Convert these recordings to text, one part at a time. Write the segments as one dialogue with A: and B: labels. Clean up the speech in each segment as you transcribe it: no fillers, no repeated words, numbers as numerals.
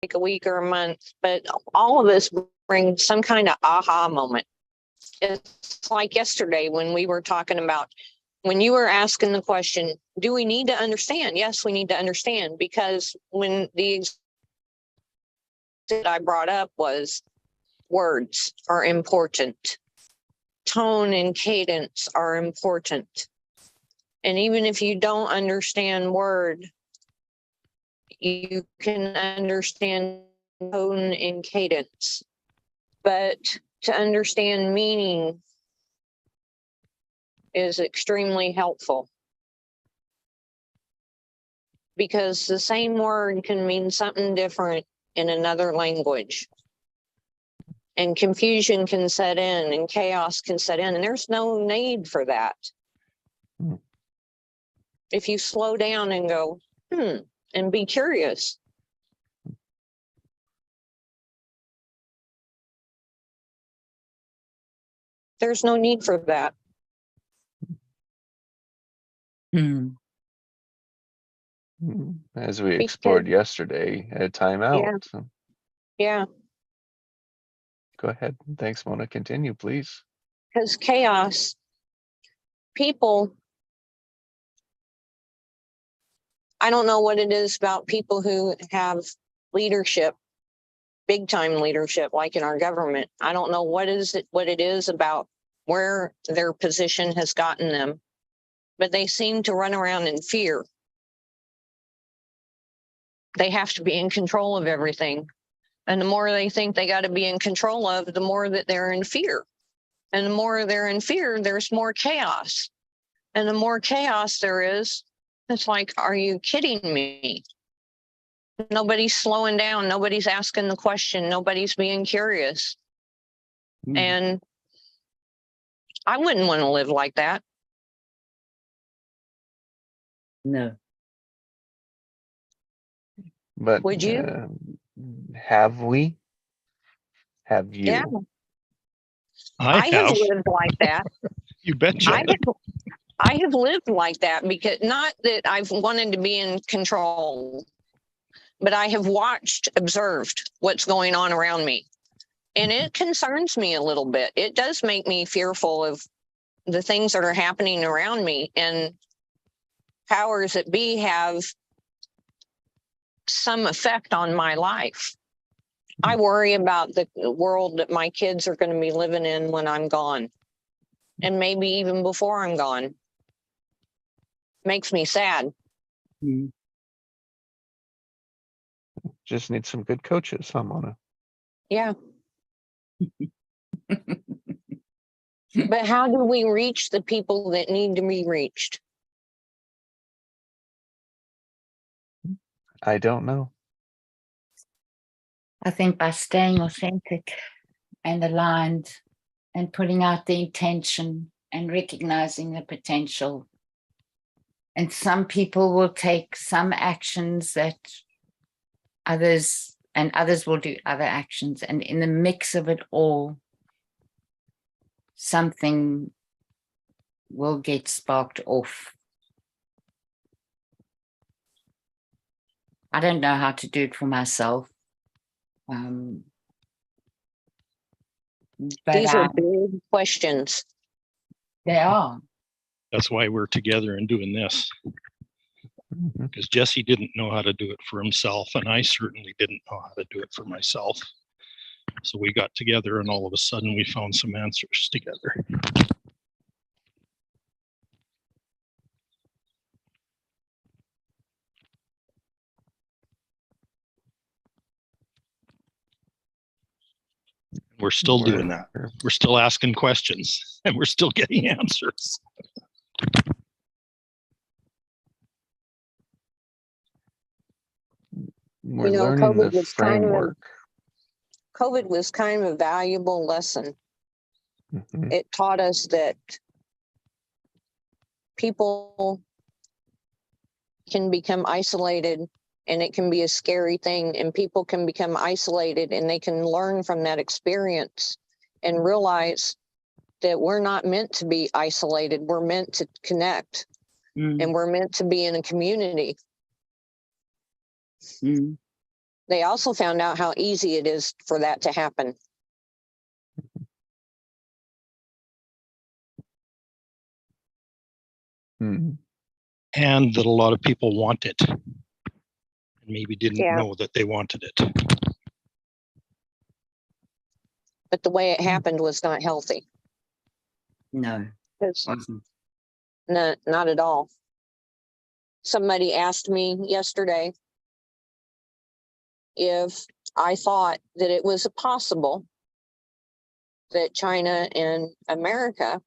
A: like a week or a month, but all of us bring some kind of aha moment. It's like yesterday when we were talking about, when you were asking the question, do we need to understand? Yes, we need to understand, because when the that I brought up was words are important. Tone and cadence are important. And even if you don't understand word, you can understand tone and cadence. But to understand meaning is extremely helpful, because the same word can mean something different in another language. And confusion can set in and chaos can set in, and there's no need for that. If you slow down and go, and be curious. There's no need for that.
B: As we explored yesterday at timeout.
A: Yeah.
B: So
A: Yeah.
B: go ahead. Thanks, Mona. Continue, please.
A: Because chaos, people, I don't know what it is about people who have leadership, big time leadership, like in our government. I don't know what it is about where their position has gotten them, but they seem to run around in fear. They have to be in control of everything. And the more they think they got to be in control of, the more that they're in fear. And the more they're in fear, there's more chaos. And the more chaos there is, it's like, are you kidding me? Nobody's slowing down. Nobody's asking the question. Nobody's being curious. And I wouldn't want to live like that.
C: No.
B: But
A: would you?
B: Have we? Have you?
A: Yeah.
D: I have
A: lived like that.
D: You betcha.
A: I have lived like that, because not that I've wanted to be in control, but I have observed what's going on around me. And it concerns me a little bit. It does make me fearful of the things that are happening around me, and powers that be have some effect on my life. I worry about the world that my kids are going to be living in when I'm gone, and maybe even before I'm gone. Makes me sad.
B: Just need some good coaches, huh, Mona?
A: Yeah. But how do we reach the people that need to be reached?
B: I don't know.
C: I think by staying authentic and aligned and putting out the intention and recognizing the potential. And some people will take some actions that others will do other actions. And in the mix of it all, something will get sparked off. I don't know how to do it for myself. But
A: These are big questions.
C: They are.
D: That's why we're together and doing this. Because Jesse didn't know how to do it for himself, and I certainly didn't know how to do it for myself. So we got together, and all of a sudden we found some answers together. We're still doing that. We're still asking questions, and we're still getting answers.
B: We're learning the framework.
A: COVID was kind of a valuable lesson. It taught us that people can become isolated, and it can be a scary thing, and people can become isolated, and they can learn from that experience and realize that we're not meant to be isolated. We're meant to connect, and we're meant to be in a community. They also found out how easy it is for that to happen.
B: Hmm.
D: And that a lot of people want it. And maybe didn't
A: Yeah.
D: know that they wanted it.
A: But the way it happened was not healthy.
C: No,
A: It's
C: wasn't.
A: not at all. Somebody asked me yesterday if I thought that it was possible that China and America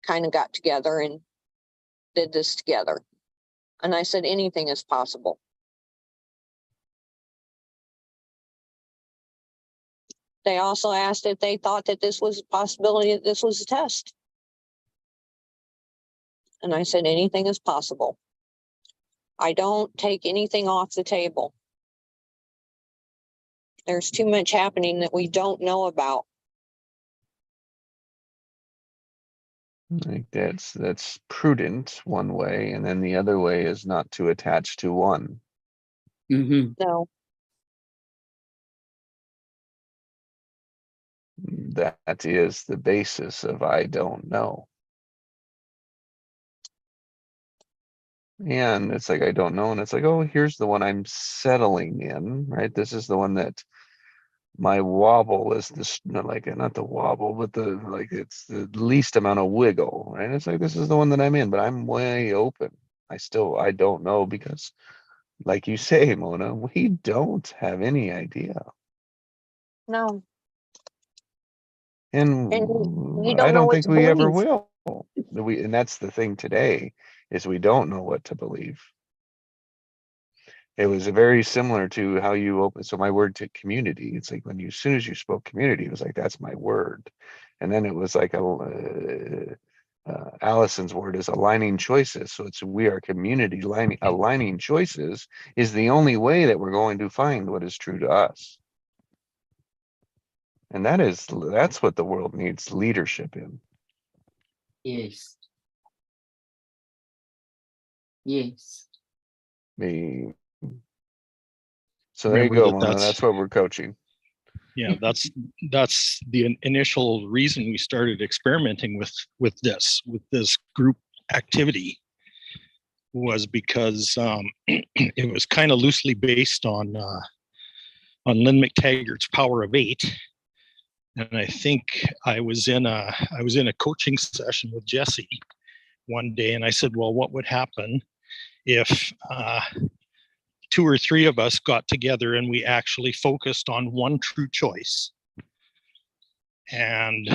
A: kind of got together and did this together. And I said, anything is possible. They also asked if they thought that this was a possibility, that this was a test. And I said, anything is possible. I don't take anything off the table. There's too much happening that we don't know about.
B: Like that's prudent one way, and then the other way is not to attach to one.
C: Mm-hmm.
A: No,
B: That is the basis of I don't know. And it's like I don't know, and it's like, oh, here's the one I'm settling in, right? This is the one that my wobble is this, not like not the wobble, but the like it's the least amount of wiggle, right? It's like this is the one that I'm in, but I'm way open. I don't know because, like you say, Mona, we don't have any idea.
A: no.
B: And
A: And you
B: I
A: don't know
B: don't
A: what
B: think
A: to
B: we ever
A: believe.
B: will. And that's the thing today, is we don't know what to believe. It was very similar to how you open. So my word to community, it's like when you, as soon as you spoke community, it was like, that's my word. And then it was like Allison's word is aligning choices. So it's, we are community aligning choices is the only way that we're going to find what is true to us. And that's what the world needs leadership in.
C: Yes. Yes.
B: So there you
D: Remember
B: go,
D: that
B: Mona. That's what we're coaching.
D: Yeah, that's the initial reason we started experimenting with this group activity, was because it was kind of loosely based on Lynn McTaggart's Power of Eight. And I think I was in a coaching session with Jesse one day, and I said, well, what would happen if 2 or 3 of us got together and we actually focused on one true choice and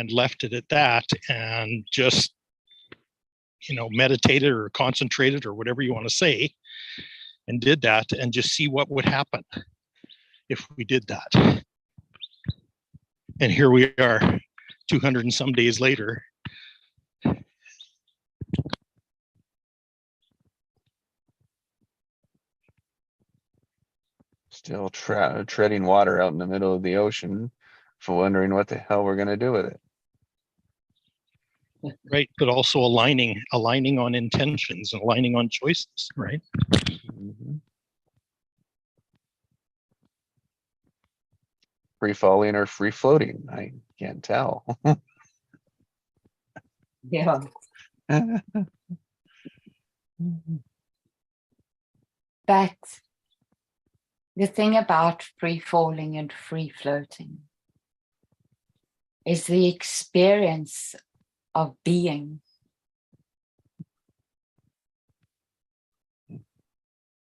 D: left it at that, and just, meditated or concentrated or whatever you want to say, and did that, and just see what would happen if we did that. And here we are 200 and some days later.
B: Still treading water out in the middle of the ocean, for wondering what the hell we're going to do with it.
D: Right, but also aligning on intentions and aligning on choices, right?
B: Mhm. Free falling or free floating, I can't tell.
C: Yeah. But the thing about free falling and free floating is the experience of being.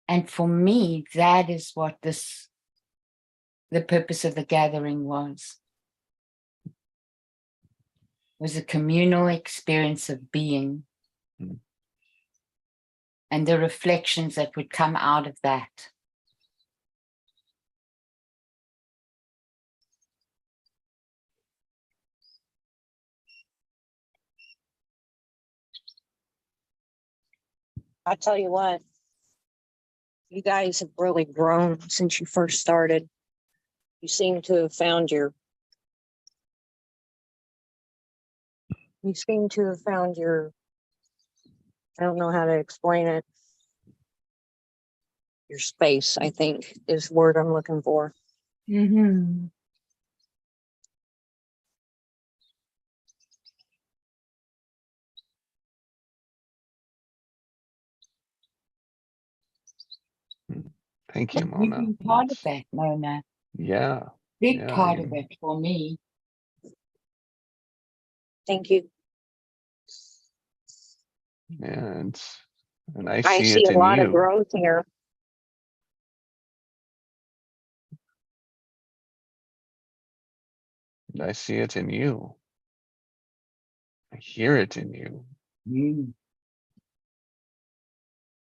C: And for me, that is what the purpose of the gathering was a communal experience of being.
B: Mm.
C: And the reflections that would come out of that.
A: I tell you what, you guys have really grown since you first started. You seem to have found your I don't know how to explain it. your space, I think is the word I'm looking for.
C: Mm-hmm.
B: Thank you,
C: You've
B: Mona.
C: been part of
B: That's-
C: that, Mona.
B: Yeah,
C: Big
B: yeah,
C: part of it for me.
A: Thank you.
B: and I
A: I
B: see
A: see
B: it
A: a
B: in
A: lot of
B: you.
A: growth here.
B: I see it in you. I hear it in you.
C: Mm.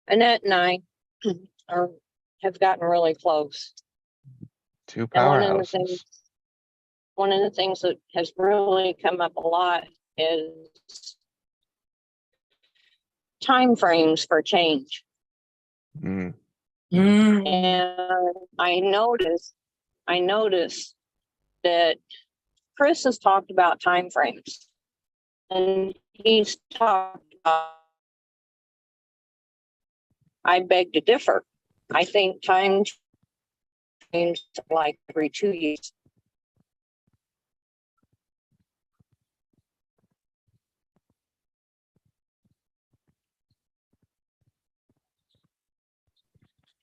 A: Annette and I have gotten really close.
B: Two
A: And
B: powerhouses.
A: one of the things that has really come up a lot is time frames for change.
B: Mm,
C: Mm.
A: And I noticed that Chris has talked about time frames. And he's talked about, I beg to differ. I think time frames like every 2 years.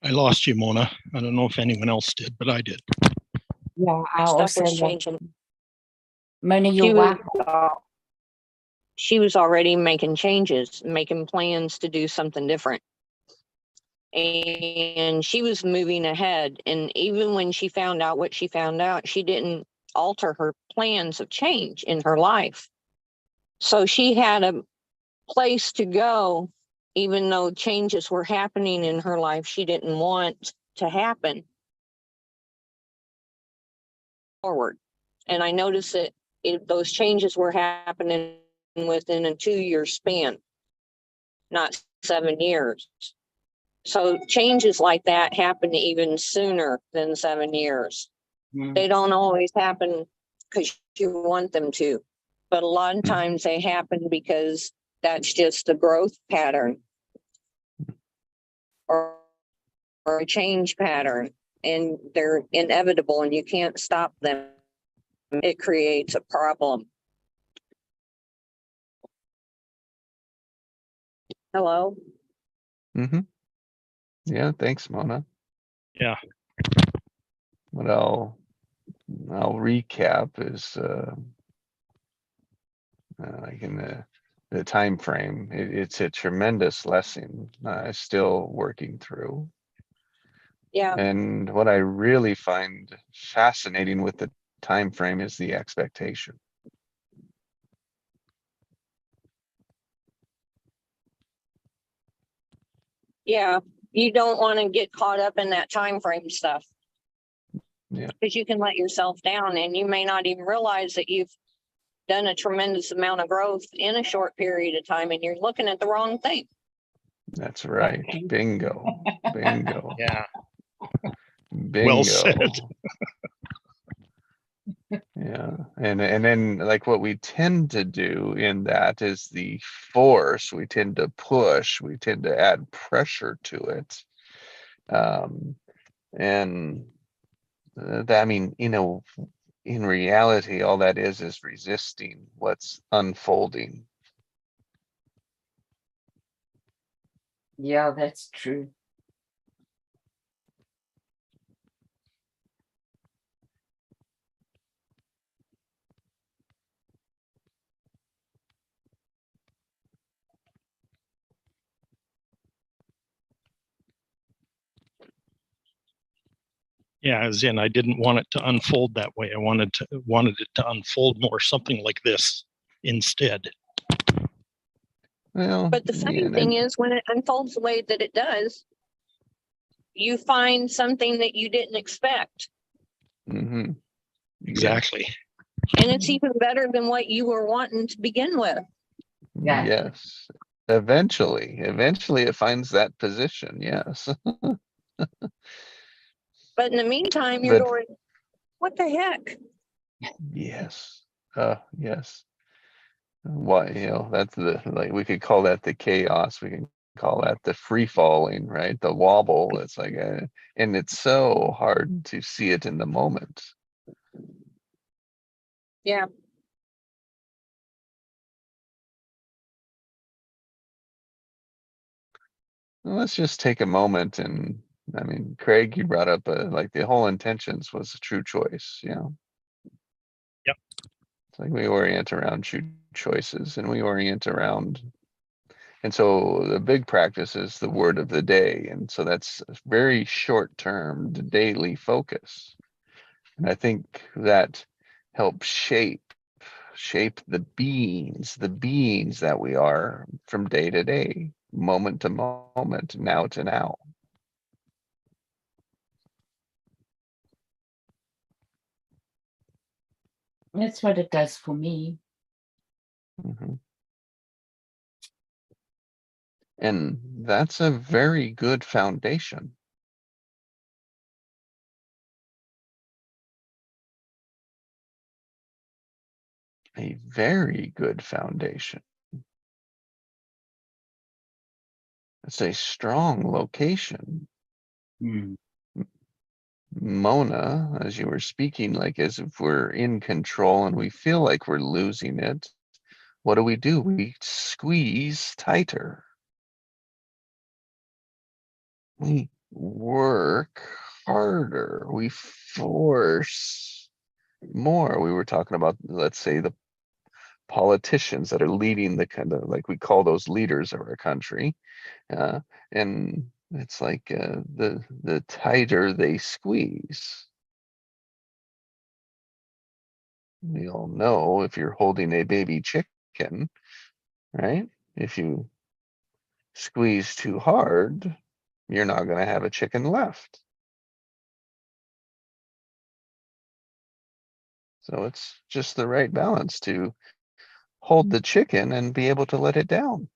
D: I lost you, Mona. I don't know if anyone else did, but I did.
C: Yeah, I
A: Stuff
C: also
A: was
C: love
A: changing.
C: Mona,
A: She
C: your
A: was,
C: wife.
A: she was already making changes, making plans to do something different. And she was moving ahead. And even when she found out what she found out, she didn't alter her plans of change in her life. So she had a place to go, even though changes were happening in her life she didn't want to happen forward. And I noticed that those changes were happening within a 2-year span, not 7 years. So changes like that happen even sooner than 7 years.
C: Mm.
A: They don't always happen because you want them to, but a lot of
B: Hmm.
A: times they happen because that's just a growth pattern or a change pattern, and they're inevitable and you can't stop them. It creates a problem. Hello?
B: Mm-hmm. Yeah, thanks, Mona.
D: Yeah.
B: What I'll recap is like in the time frame, it's a tremendous lesson still working through.
A: Yeah.
B: And what I really find fascinating with the time frame is the expectation.
A: Yeah. You don't want to get caught up in that time frame stuff.
B: Yeah.
A: Because you can let yourself down and you may not even realize that you've done a tremendous amount of growth in a short period of time and you're looking at the wrong thing.
B: That's right. Bingo. Bingo.
D: Yeah.
B: Bingo.
D: Well said.
B: Yeah. And then like what we tend to do in that is the force, we tend to push, we tend to add pressure to it. And that, I mean, in reality, all that is resisting what's unfolding.
C: Yeah, that's true.
D: Yeah, as in I didn't want it to unfold that way. I wanted it to unfold more something like this instead.
B: Well,
A: But the funny thing is, when it unfolds the way that it does, you find something that you didn't expect.
B: mm-hmm.
D: Exactly.
A: And it's even better than what you were wanting to begin with.
C: Yeah.
B: Yes. Eventually it finds that position. Yes.
A: But in the meantime, you're
B: But
A: going, what the heck?
B: yes. Yes. Why, that's like, we could call that the chaos. We can call that, the free falling, right? The wobble. It's like, and it's so hard to see it in the moment.
A: Yeah.
B: Well, let's just take a moment and, I mean, Craig, you brought up like the whole intentions was a true choice, you know?
D: Yep.
B: It's like we orient around true choices and we orient around. And so the big practice is the word of the day. And so that's a very short term daily focus. And I think that helps shape the beings that we are from day to day, moment to moment, now to now.
C: That's what it does for me.
B: Mhm. And that's a very good foundation. A very good foundation. It's a strong location. Mona, as you were speaking, like as if we're in control and we feel like we're losing it, what do? We squeeze tighter. We work harder. We force more. We were talking about, let's say, the politicians that are leading the kind of, like we call those leaders of our country. And it's like the tighter they squeeze. We all know if you're holding a baby chicken, right? If you squeeze too hard, you're not going to have a chicken left. So it's just the right balance to hold the chicken and be able to let it down.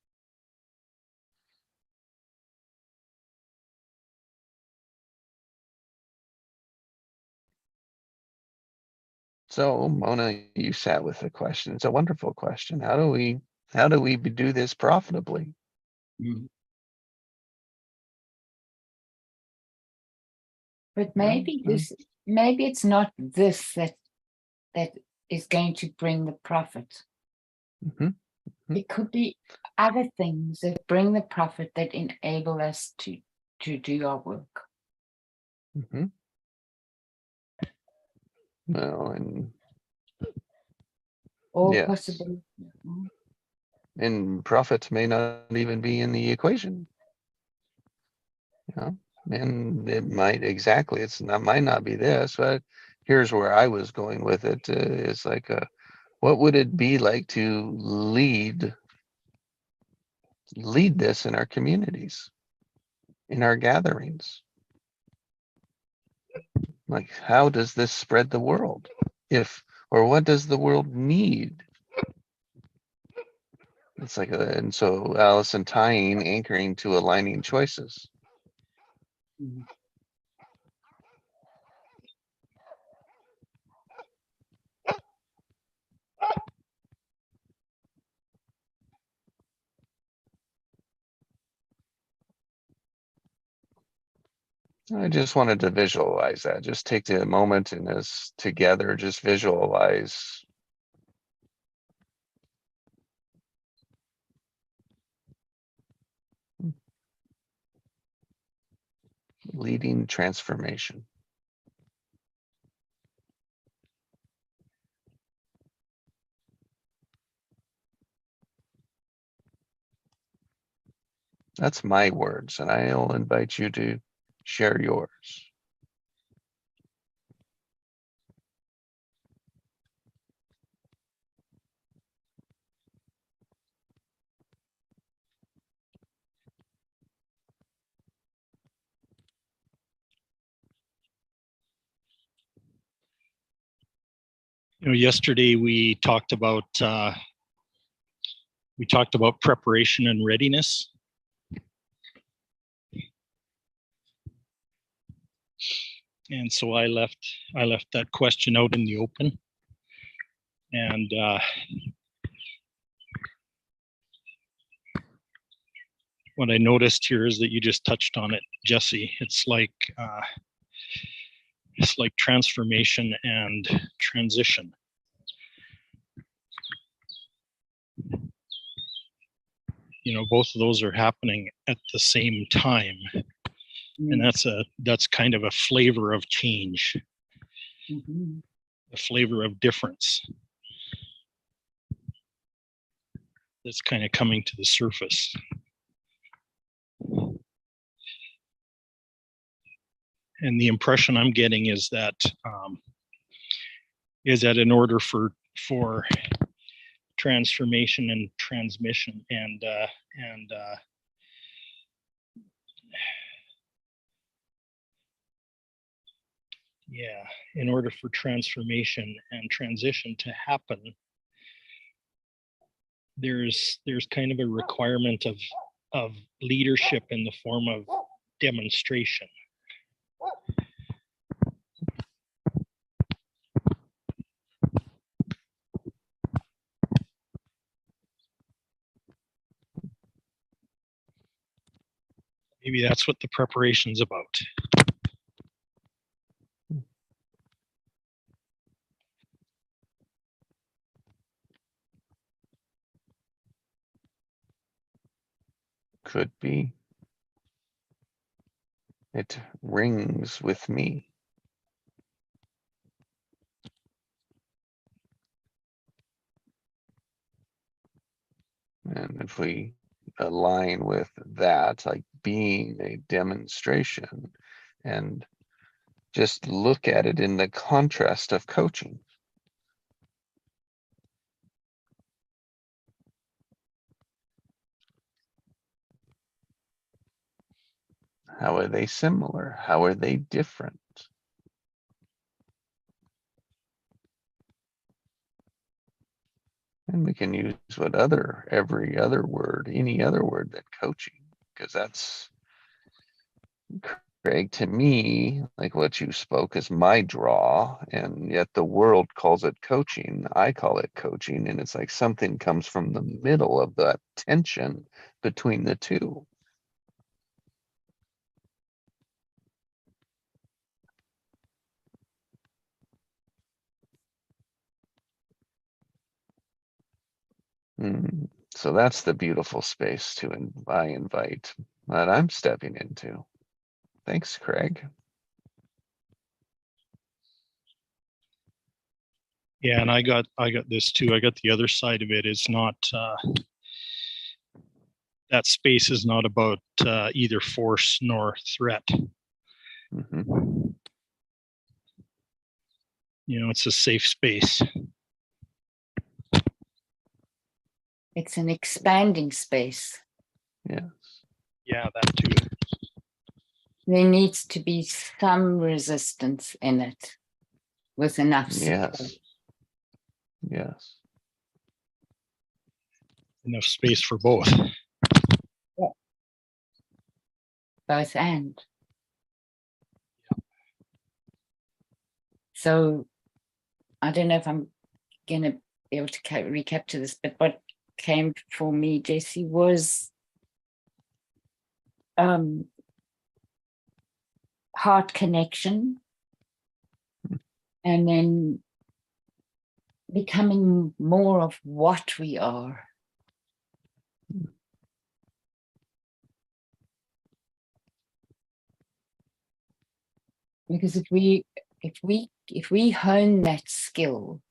B: So Mona, you sat with the question. It's a wonderful question. How do we do this profitably?
C: But maybe maybe it's not this that is going to bring the profit.
B: Mhm.
C: It could be other things that bring the profit that enable us to do our work.
B: Mhm. Well, and
C: All
B: yes,
C: possible.
B: and profit may not even be in the equation. You know, and it might exactly. Might not be this, but here's where I was going with it. Is like, what would it be like to lead this in our communities, in our gatherings? Like, how does this spread the world? Or what does the world need? It's like, and so Allison tying, anchoring to aligning choices. I just wanted to visualize that. Just take the moment and as together, just visualize. Leading transformation. That's my words, and I'll invite you to share yours.
D: You know, yesterday we talked about preparation and readiness. And so I left that question out in the open. And what I noticed here is that you just touched on it, Jesse. It's like transformation and transition. You know, both of those are happening at the same time. And that's kind of a flavor of change,
C: Mhm.
D: a flavor of difference that's kind of coming to the surface. And the impression I'm getting is that in order for transformation and transmission and yeah, in order for transformation and transition to happen, there's kind of a requirement of leadership in the form of demonstration. Maybe that's what the preparation's about.
B: Could be. It rings with me. And if we align with that, like being a demonstration, and just look at it in the contrast of coaching. How are they similar? How are they different? And we can use every other word, any other word than coaching, because that's, Craig, to me, like what you spoke is my draw, and yet the world calls it coaching. I call it coaching, and it's like something comes from the middle of that tension between the two. So that's the beautiful space I invite that I'm stepping into. Thanks, Craig.
D: Yeah, and I got this too. I got the other side of it. It's not that space is not about either force nor threat.
B: Mhm.
D: You know, it's a safe space.
C: It's an expanding space.
B: Yes.
D: Yeah, that too.
C: There needs to be some resistance in it with enough support.
B: Yes. Yes.
D: Enough space for both.
C: Both and. So I don't know if I'm going to be able to recapture this, but what came for me, Jesse, was heart connection, and then becoming more of what we are. Because if we hone that skill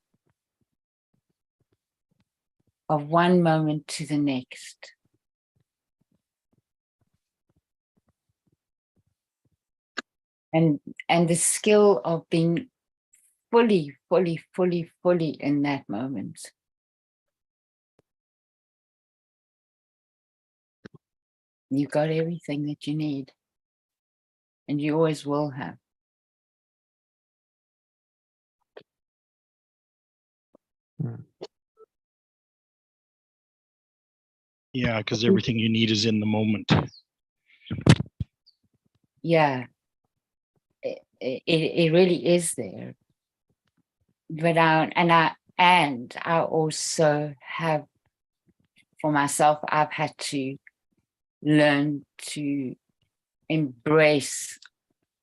C: of one moment to the next, and the skill of being fully in that moment, you got everything that you need, and you always will have.
D: Yeah, because everything you need is in the moment.
C: Yeah, it really is there. But I also have, for myself, I've had to learn to embrace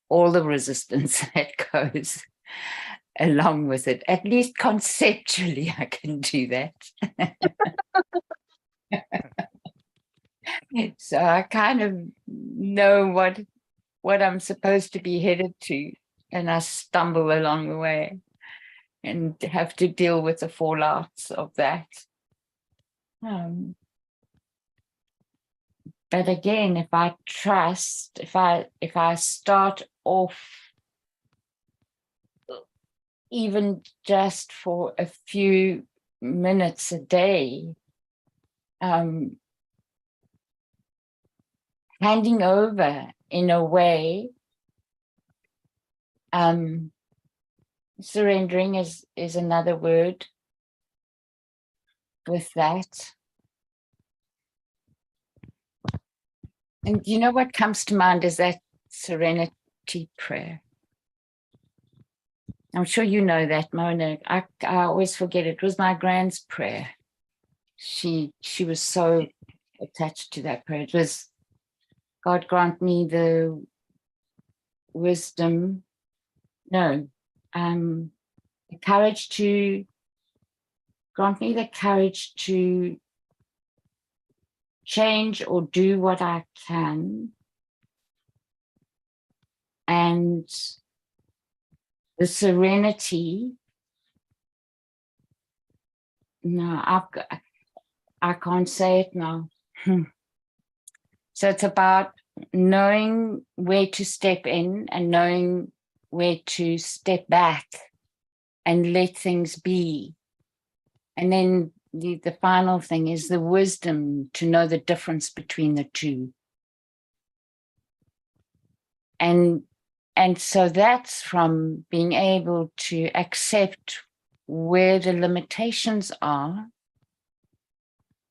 C: all the resistance that goes along with it. At least conceptually, I can do that. So I kind of know what I'm supposed to be headed to, and I stumble along the way and have to deal with the fallouts of that. But again, if I trust, if I start off even just for a few minutes a day, handing over in a way, surrendering is another word with that. And you know what comes to mind is that serenity prayer. I'm sure you know that, Mona. I always forget it. It was my grand's prayer. She was so attached to that prayer. It was, God grant me the wisdom, the courage to, grant me the courage to change or do what I can, and the serenity. No, I can't say it now. So it's about knowing where to step in and knowing where to step back and let things be. And then the final thing is the wisdom to know the difference between the two. And so that's from being able to accept where the limitations are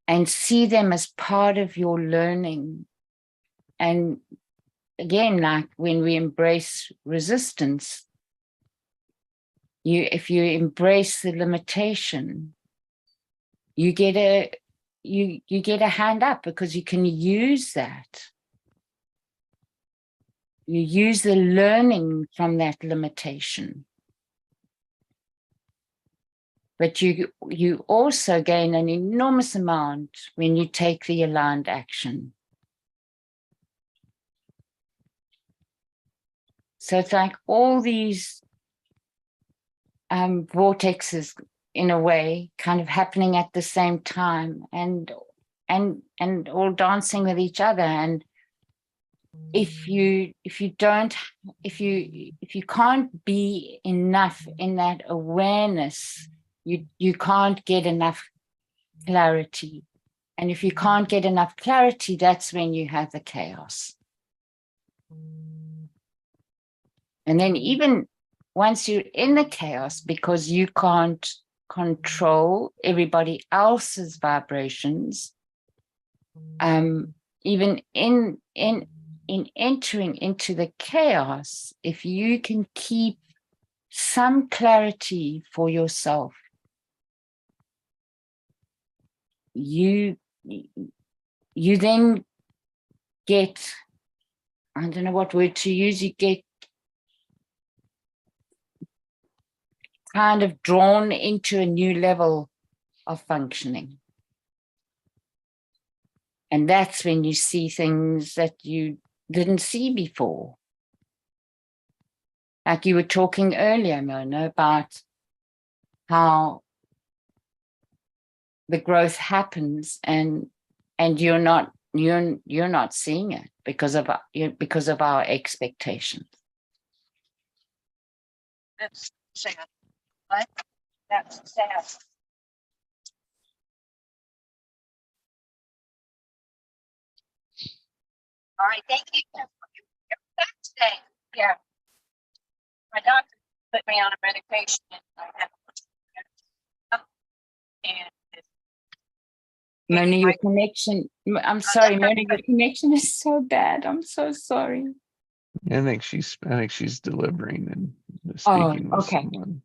C: and see them as part of your learning. And again, like when we embrace resistance, if you embrace the limitation, you get a hand up because you can use that. You use the learning from that limitation. But you also gain an enormous amount when you take the aligned action. So it's like all these vortexes, in a way, kind of happening at the same time, and all dancing with each other. And if you can't be enough in that awareness, you can't get enough clarity. And if you can't get enough clarity, that's when you have the chaos. And then even once you're in the chaos, because you can't control everybody else's vibrations, even in entering into the chaos, if you can keep some clarity for yourself, you then get, I don't know what word to use, you get kind of drawn into a new level of functioning. And that's when you see things that you didn't see before. Like you were talking earlier, Mona, about how the growth happens and you're not seeing it because of our expectations.
A: That's sad. What? That's sad. All right, thank you. Today. Yeah. My doctor put me on a medication and I have and
C: Mona, your connection, I'm sorry, Mona, your connection is so bad. I'm so sorry.
B: I think she's delivering and
C: Oh,
B: speaking with
C: okay.
B: someone.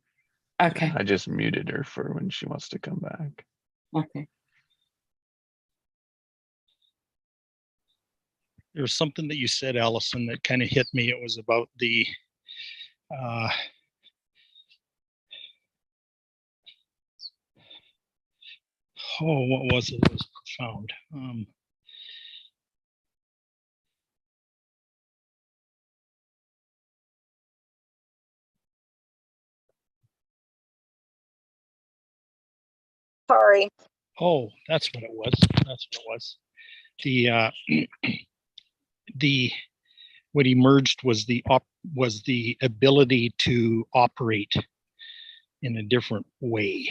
C: Okay.
B: I just muted her for when she wants to come back.
C: Okay.
D: there was something that you said, Allison, that kind of hit me. It was about the what was it? It was profound.
A: Sorry.
D: Oh, that's what it was. That's what it was. The the what emerged was the ability to operate in a different way.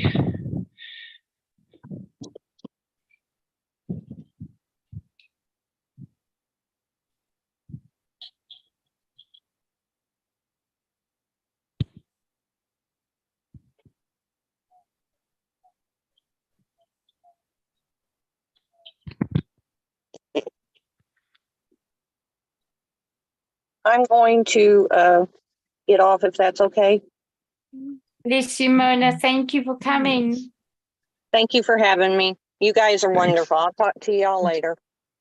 A: I'm going to get off if that's okay.
C: Bless you, Mona. Thank you for coming.
A: Thank you for having me. You guys are
B: Thanks.
A: wonderful. I'll talk to y'all later.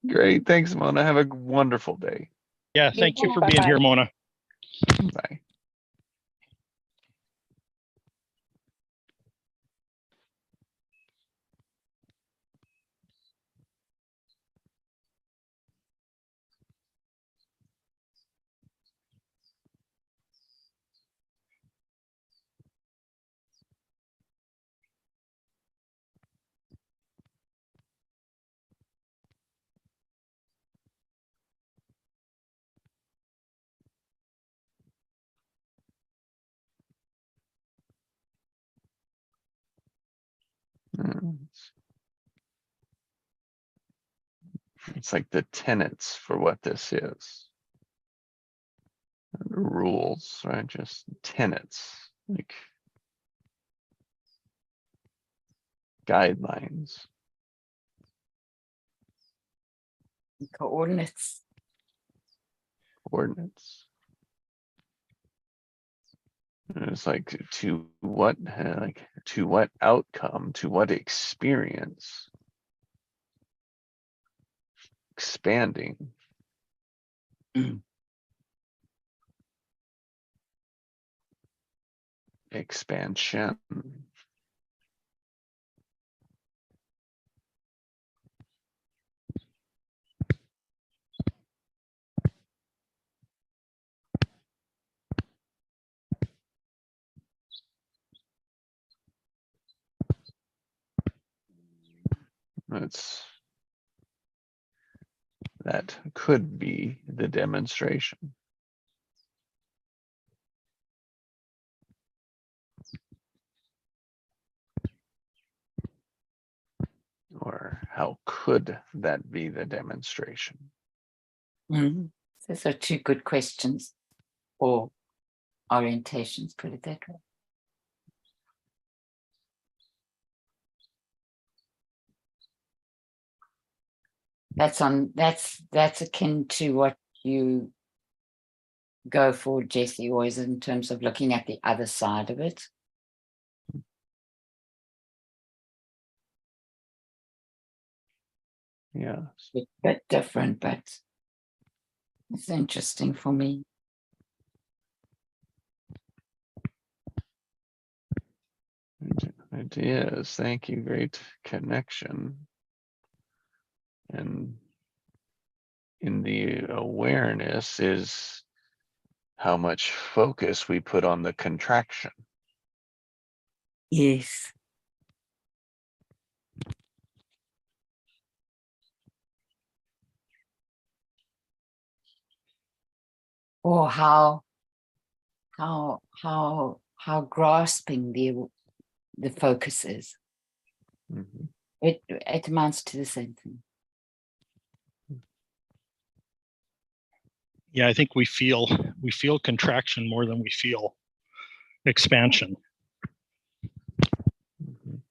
B: Great. Thanks, Mona. Have a wonderful day.
D: Yeah, thank you for being
A: Bye-bye.
D: here, Mona.
B: Bye. It's like the tenets for what this is. The rules, right? Just tenets, like guidelines.
C: Coordinates.
B: Coordinates. And it's like to what outcome, to what experience. Expanding. Expansion. That could be the demonstration. Or how could that be the demonstration?
C: Those are two good questions, or orientations, put it that way. That's akin to what you go for, Jesse, always in terms of looking at the other side of it.
B: Yeah.
C: It's a bit different, but it's interesting for me.
B: It is. Thank you. Great connection. And in the awareness is how much focus we put on the contraction.
C: Yes. Or how grasping the focus is.
B: Mhm.
C: It amounts to the same thing.
D: Yeah, I think we feel contraction more than we feel expansion.
B: Mhm.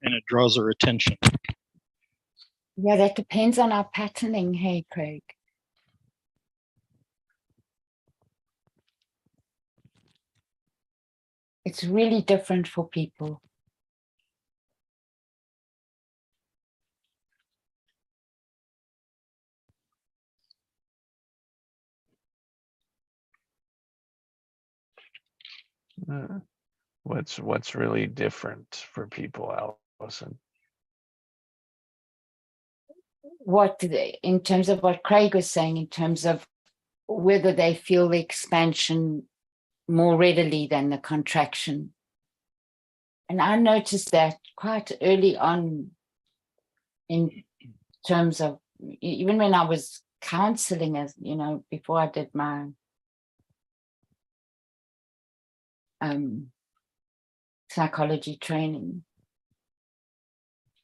D: And it draws our attention.
C: Yeah, that depends on our patterning, hey, Craig. It's really different for people.
B: What's really different for people, Allison?
C: In terms of what Craig was saying, in terms of whether they feel the expansion more readily than the contraction. And I noticed that quite early on in terms of, even when I was counseling, as you know, before I did my psychology training,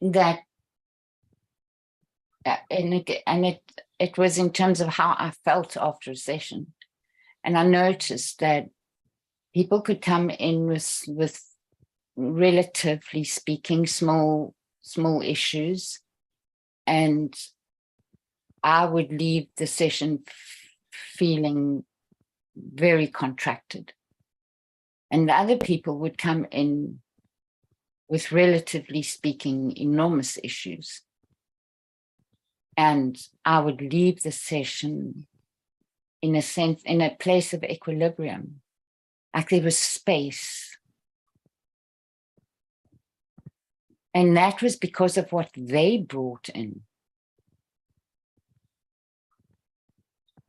C: that it was in terms of how I felt after a session. And I noticed that people could come in with relatively speaking small issues, and I would leave the session feeling very contracted, and the other people would come in with relatively speaking enormous issues, and I would leave the session in a place of equilibrium, like there was space. And that was because of what they brought in.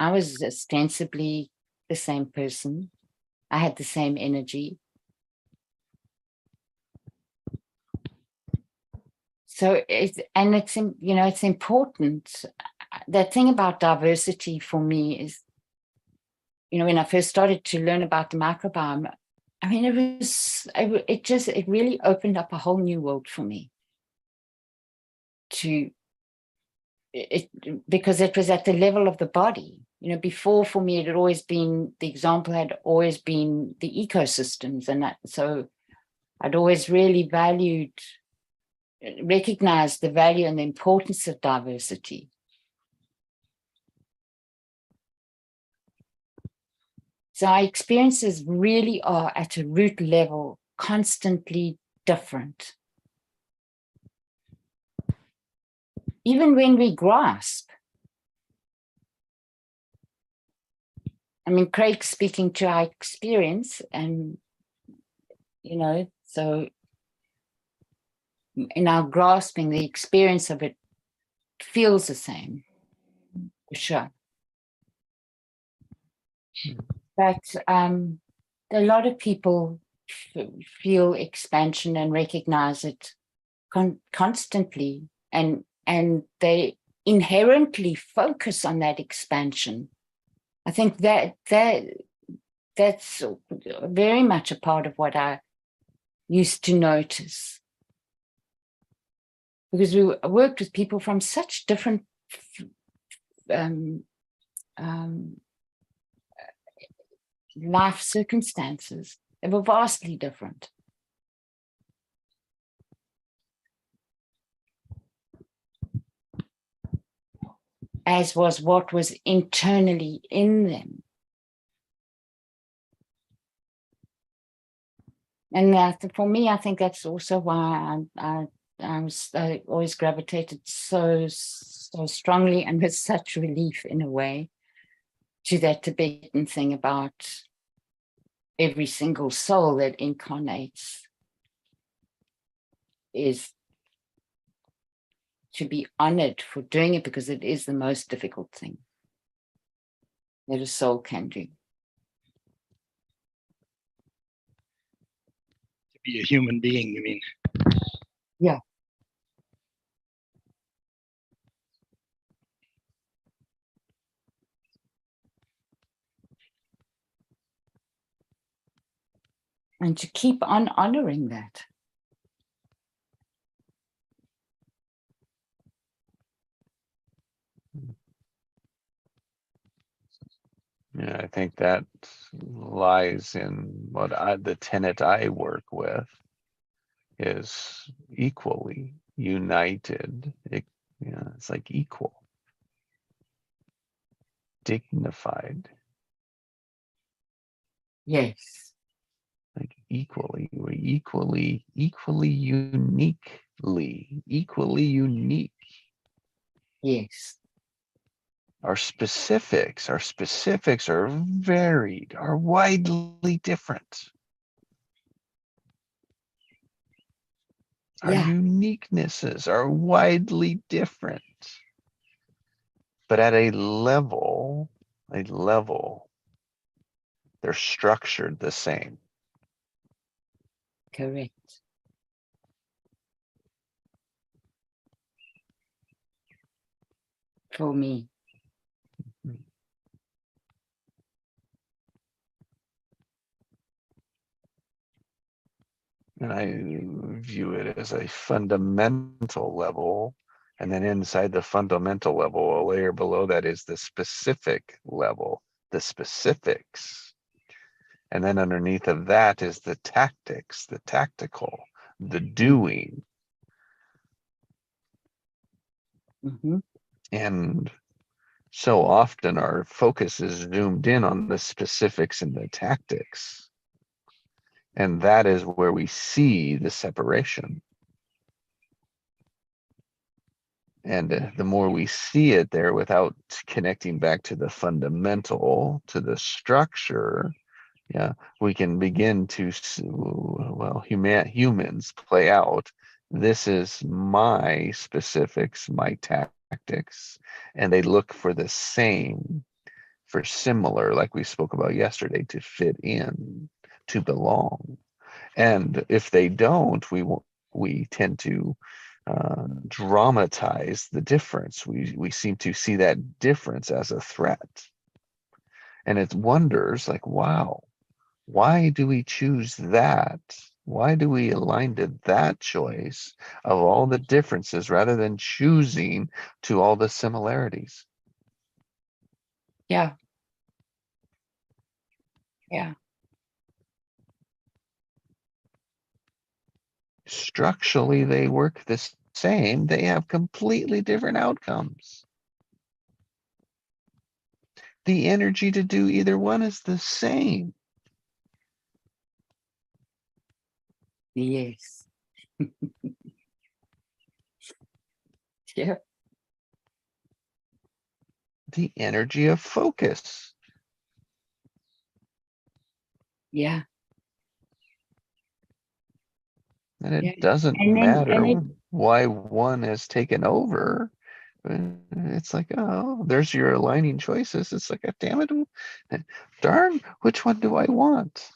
C: I was ostensibly the same person. I had the same energy. So it's important. The thing about diversity for me is, when I first started to learn about the microbiome, I mean, it really opened up a whole new world for me. Because it was at the level of the body. Before, for me, the example had always been the ecosystems, and so I'd always really recognized the value and the importance of diversity. So our experiences really are at a root level constantly different. Even when we grasp. I mean, Craig's speaking to our experience, and, so in our grasping, the experience of it feels the same, for sure. But a lot of people feel expansion and recognize it constantly, and they inherently focus on that expansion. I think that's very much a part of what I used to notice, because we worked with people from such different life circumstances. They were vastly different. As was what was internally in them. And for me, I think that's also why I always gravitated so strongly and with such relief, in a way, to that Tibetan thing about every single soul that incarnates is to be honored for doing it, because it is the most difficult thing that a soul can do.
D: To be a human being, you mean?
C: Yeah. And to keep on honoring that.
B: Yeah, I think that lies in the tenet I work with is equally united. It's like equal, dignified.
C: Yes.
B: Like we're equally unique.
C: Yes.
B: Our specifics are varied, are widely different. Our
C: Yeah.
B: uniquenesses are widely different. But at a level, they're structured the same.
C: Correct. For me.
B: And I view it as a fundamental level. And then inside the fundamental level, a layer below that is the specific level, the specifics. And then underneath of that is the tactics, the tactical, the doing.
C: Mhm.
B: And so often our focus is zoomed in on the specifics and the tactics. And that is where we see the separation. And the more we see it there without connecting back to the fundamental, to the structure, yeah, we can begin to, well, humans play out. This is my specifics, my tactics, and they look for the same, for similar, like we spoke about yesterday, to fit in, to belong. And if they don't, we tend to dramatize the difference. We seem to see that difference as a threat. And it wonders like, wow, why do we choose that? Why do we align to that choice of all the differences rather than choosing to all the similarities?
C: Yeah. Yeah.
B: Structurally, they work the same. They have completely different outcomes. The energy to do either one is the same.
C: Yes. Yeah.
B: The energy of focus.
C: Yeah.
B: And it
C: Yeah.
B: doesn't
C: And then
B: matter why one has taken over. It's like, oh, there's your aligning choices. It's like, damn it, darn, which one do I want?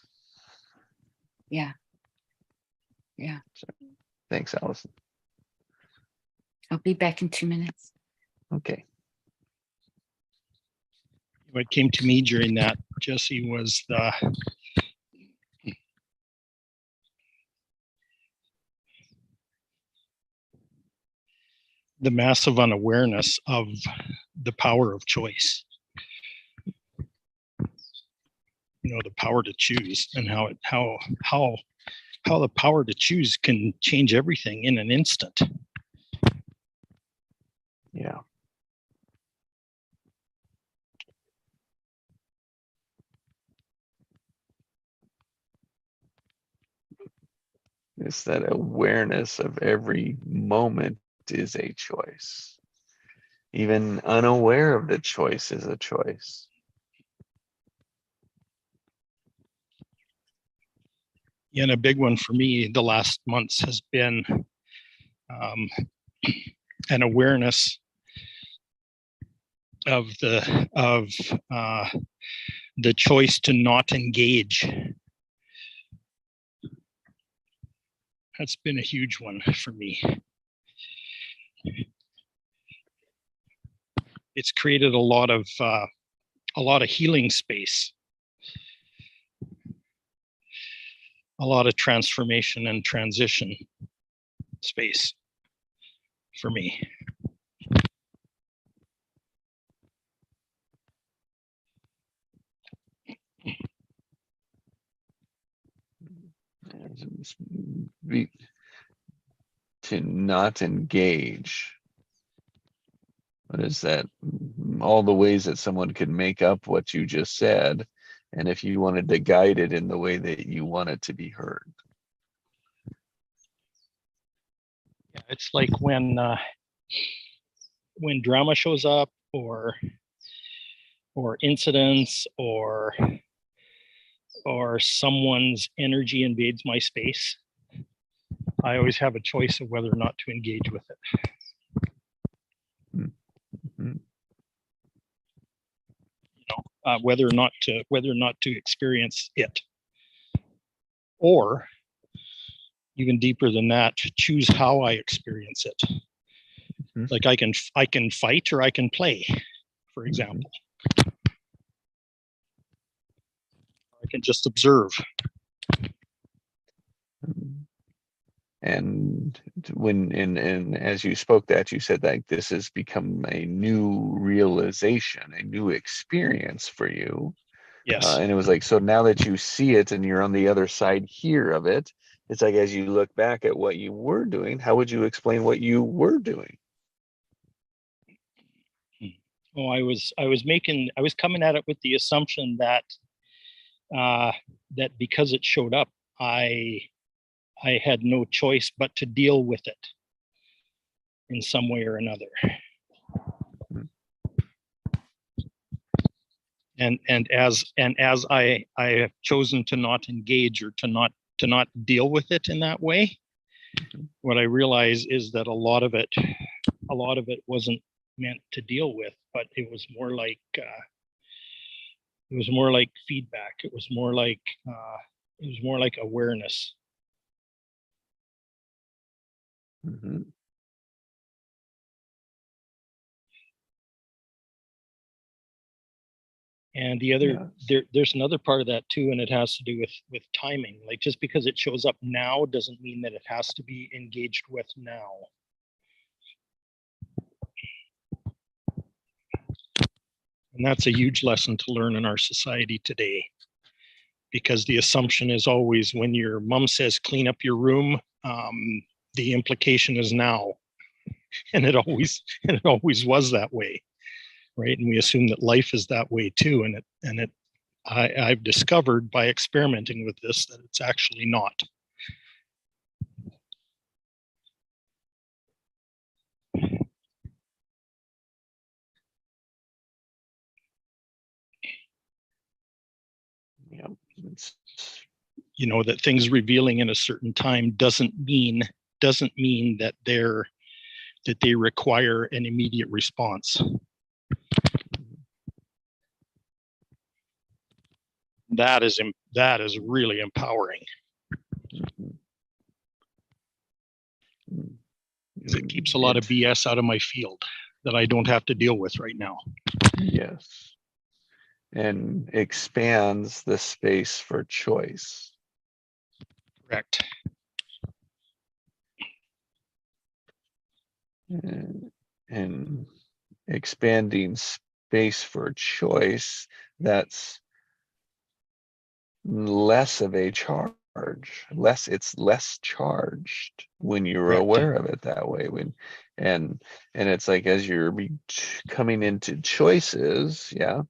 C: yeah. Yeah.
B: Thanks, Allison.
C: I'll be back in 2 minutes.
B: Okay.
D: What came to me during that, Jesse, was the massive unawareness of the power of choice. You know, the power to choose, and how the power to choose can change everything in an instant.
B: Yeah. It's that awareness of every moment is a choice. Even unaware of the choice is a choice.
D: And a big one for me the last months has been an awareness of the choice to not engage. That's been a huge one for me. It's created a lot of healing space, a lot of transformation and transition space for me.
B: To not engage. What is that? All the ways that someone could make up what you just said, and if you wanted to guide it in the way that you want it to be heard.
D: Yeah, it's like when drama shows up, or incidents, or someone's energy invades my space. I always have a choice of whether or not to engage with it.
B: Mhm.
D: Whether or not to experience it, or even deeper than that, choose how I experience it.
B: Mhm.
D: Like I can fight or I can play, for example. I can just observe.
B: And and as you spoke that, you said like this has become a new realization, a new experience for you.
D: Yes.
B: And it was like, so now that you see it and you're on the other side here of it, it's like as you look back at what you were doing, how would you explain what you were doing?
D: Oh, I was coming at it with the assumption that that because it showed up, I had no choice but to deal with it in some way or another. And as I have chosen to not engage or to not deal with it in that way, what I realize is that a lot of it wasn't meant to deal with, but it was more like feedback. It was more like awareness.
B: Mhm.
D: And the other,
B: Yes.
D: there's another part of that too, and it has to do with timing. Like just because it shows up now doesn't mean that it has to be engaged with now. And that's a huge lesson to learn in our society today, because the assumption is always when your mom says clean up your room, the implication is now, and it always was that way, right? And we assume that life is that way too, and I've discovered by experimenting with this that it's actually not.
B: Yeah. It's,
D: You know, that things revealing in a certain time doesn't mean that they require an immediate response. That is really empowering.
B: Mhm.
D: It keeps a lot of BS out of my field that I don't have to deal with right now.
B: Yes. And expands the space for choice.
D: Correct.
B: And expanding space for choice, that's less of a charge. It's less charged when you're
D: Correct.
B: aware of it that way. And it's like as you're coming into choices, yeah,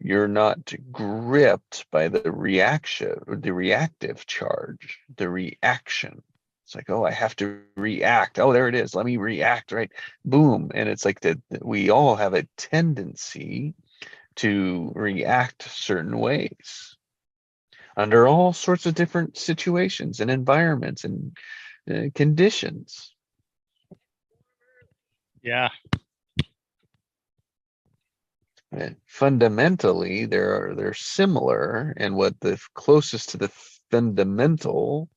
B: you're not gripped by the reaction or the reactive charge, the reaction. It's like, oh, I have to react. Oh, there it is. Let me react, right? Boom. And it's like that we all have a tendency to react certain ways under all sorts of different situations and environments and conditions.
D: Yeah.
B: Fundamentally, they're similar, and what the closest to the fundamental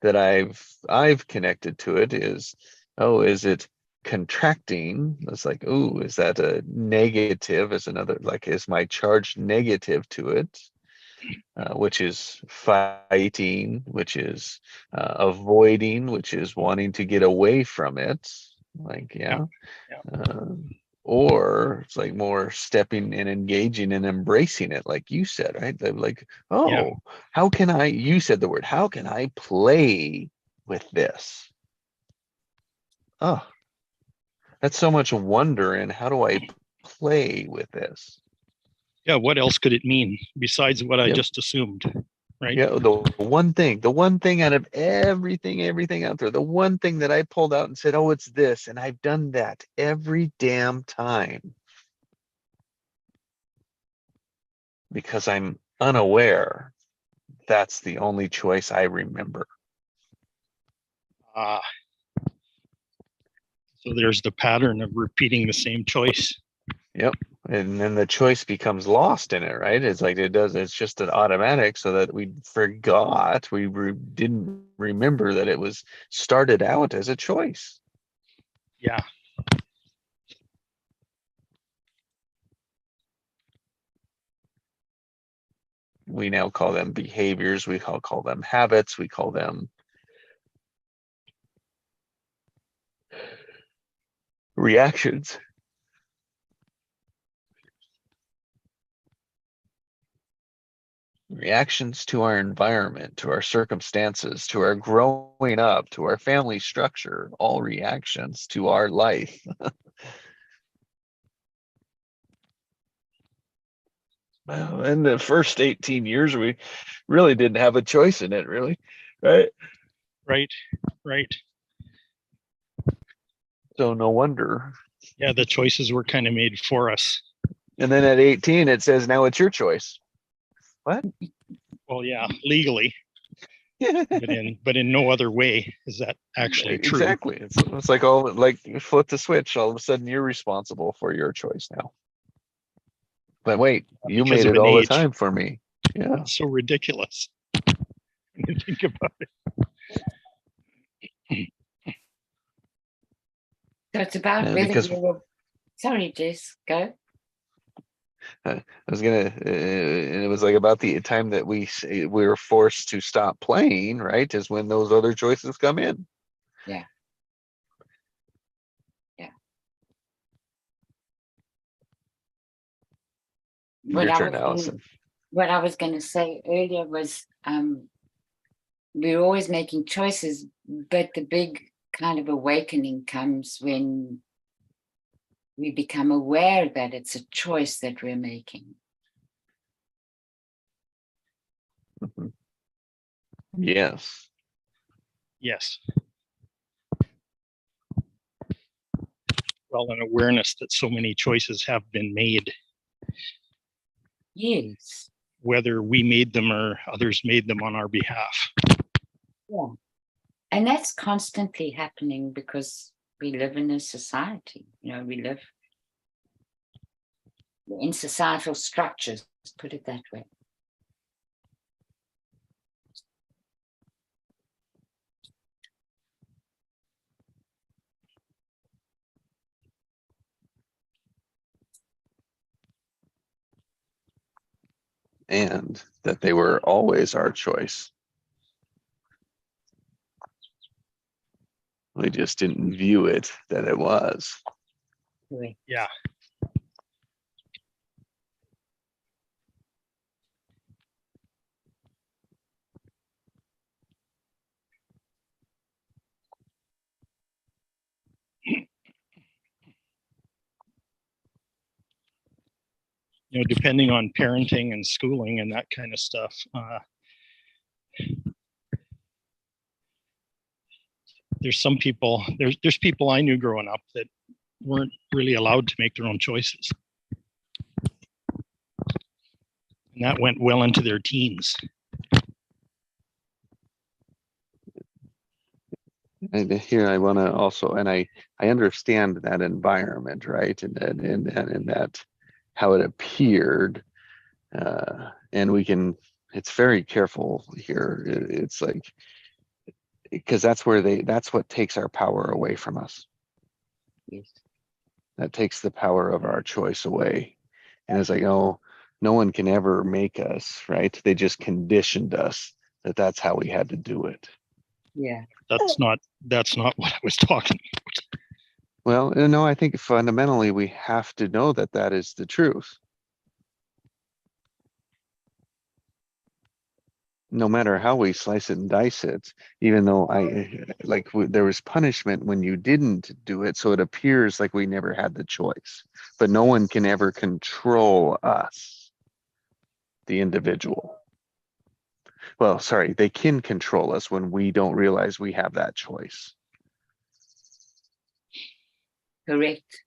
B: that I've connected to it is, oh, is it contracting? It's like, oh, is that a negative? Is another, like, is my charge negative to it? Which is fighting, which is avoiding, which is wanting to get away from it. Like, yeah. Or it's like more stepping and engaging and embracing it, like you said, right? Like, oh, how can I, you said the word, how can I play with this? Oh, that's so much wonder in how do I play with this?
D: Yeah. What else could it mean besides what I
B: Yep.
D: just assumed? Right.
B: Yeah, the one thing out of everything out there, the one thing that I pulled out and said, oh, it's this, and I've done that every damn time because I'm unaware. That's the only choice I remember.
D: Ah, so there's the pattern of repeating the same choice.
B: Yep. And then the choice becomes lost in it, right? It's like it's just an automatic, so that we forgot, didn't remember that it was started out as a choice.
D: Yeah.
B: We now call them behaviors, we call them habits, we call them reactions. Reactions to our environment, to our circumstances, to our growing up, to our family structure, all reactions to our life. Well, in the first 18 years, we really didn't have a choice in it, really, right?
D: Right. Right.
B: So no wonder.
D: Yeah. The choices were kind of made for us.
B: And then at 18, it says, now it's your choice. What?
D: Well, yeah, legally, but in no other way is that actually true.
B: Exactly. It's like, oh, like you flip the switch, all of a sudden you're responsible for your choice now. But wait, you
D: Because
B: made
D: of
B: it
D: an
B: all the
D: age.
B: time for me. Yeah.
D: It's so ridiculous. When you think about it.
C: So it's about
B: Yeah,
C: whether
B: because
C: you were, sorry, Jess, go.
B: I was gonna, and it was like about the time that we were forced to stop playing, right? Is when those other choices come in.
C: Yeah. Yeah.
B: Your turn, Allison.
C: What I was going to say earlier was we're always making choices, but the big kind of awakening comes when we become aware that it's a choice that we're making.
B: Mhm. Yes.
D: Yes. Well, an awareness that so many choices have been made,
C: Yes.
D: whether we made them or others made them on our behalf.
C: Yeah. And that's constantly happening because we live in a society. You know, we live in societal structures, let's put it that way.
B: And that they were always our choice. We just didn't view it that it was.
C: Correct.
D: Yeah. You know, depending on parenting and schooling and that kind of stuff, there's some people, there's people I knew growing up that weren't really allowed to make their own choices. And that went well into their teens.
B: And here I want to also, and I understand that environment, right? And that how it appeared. And we can, it's very careful here. It's like, because that's what takes our power away from us.
C: Yes.
B: That takes the power of our choice away. And it's like, oh, no one can ever make us, right? They just conditioned us that that's how we had to do it.
C: Yeah.
D: That's not what I was talking about.
B: Well, no, I think fundamentally we have to know that that is the truth. No matter how we slice it and dice it, even though there was punishment when you didn't do it, so it appears like we never had the choice. But no one can ever control us, the individual. Well, sorry, they can control us when we don't realize we have that choice.
C: Correct.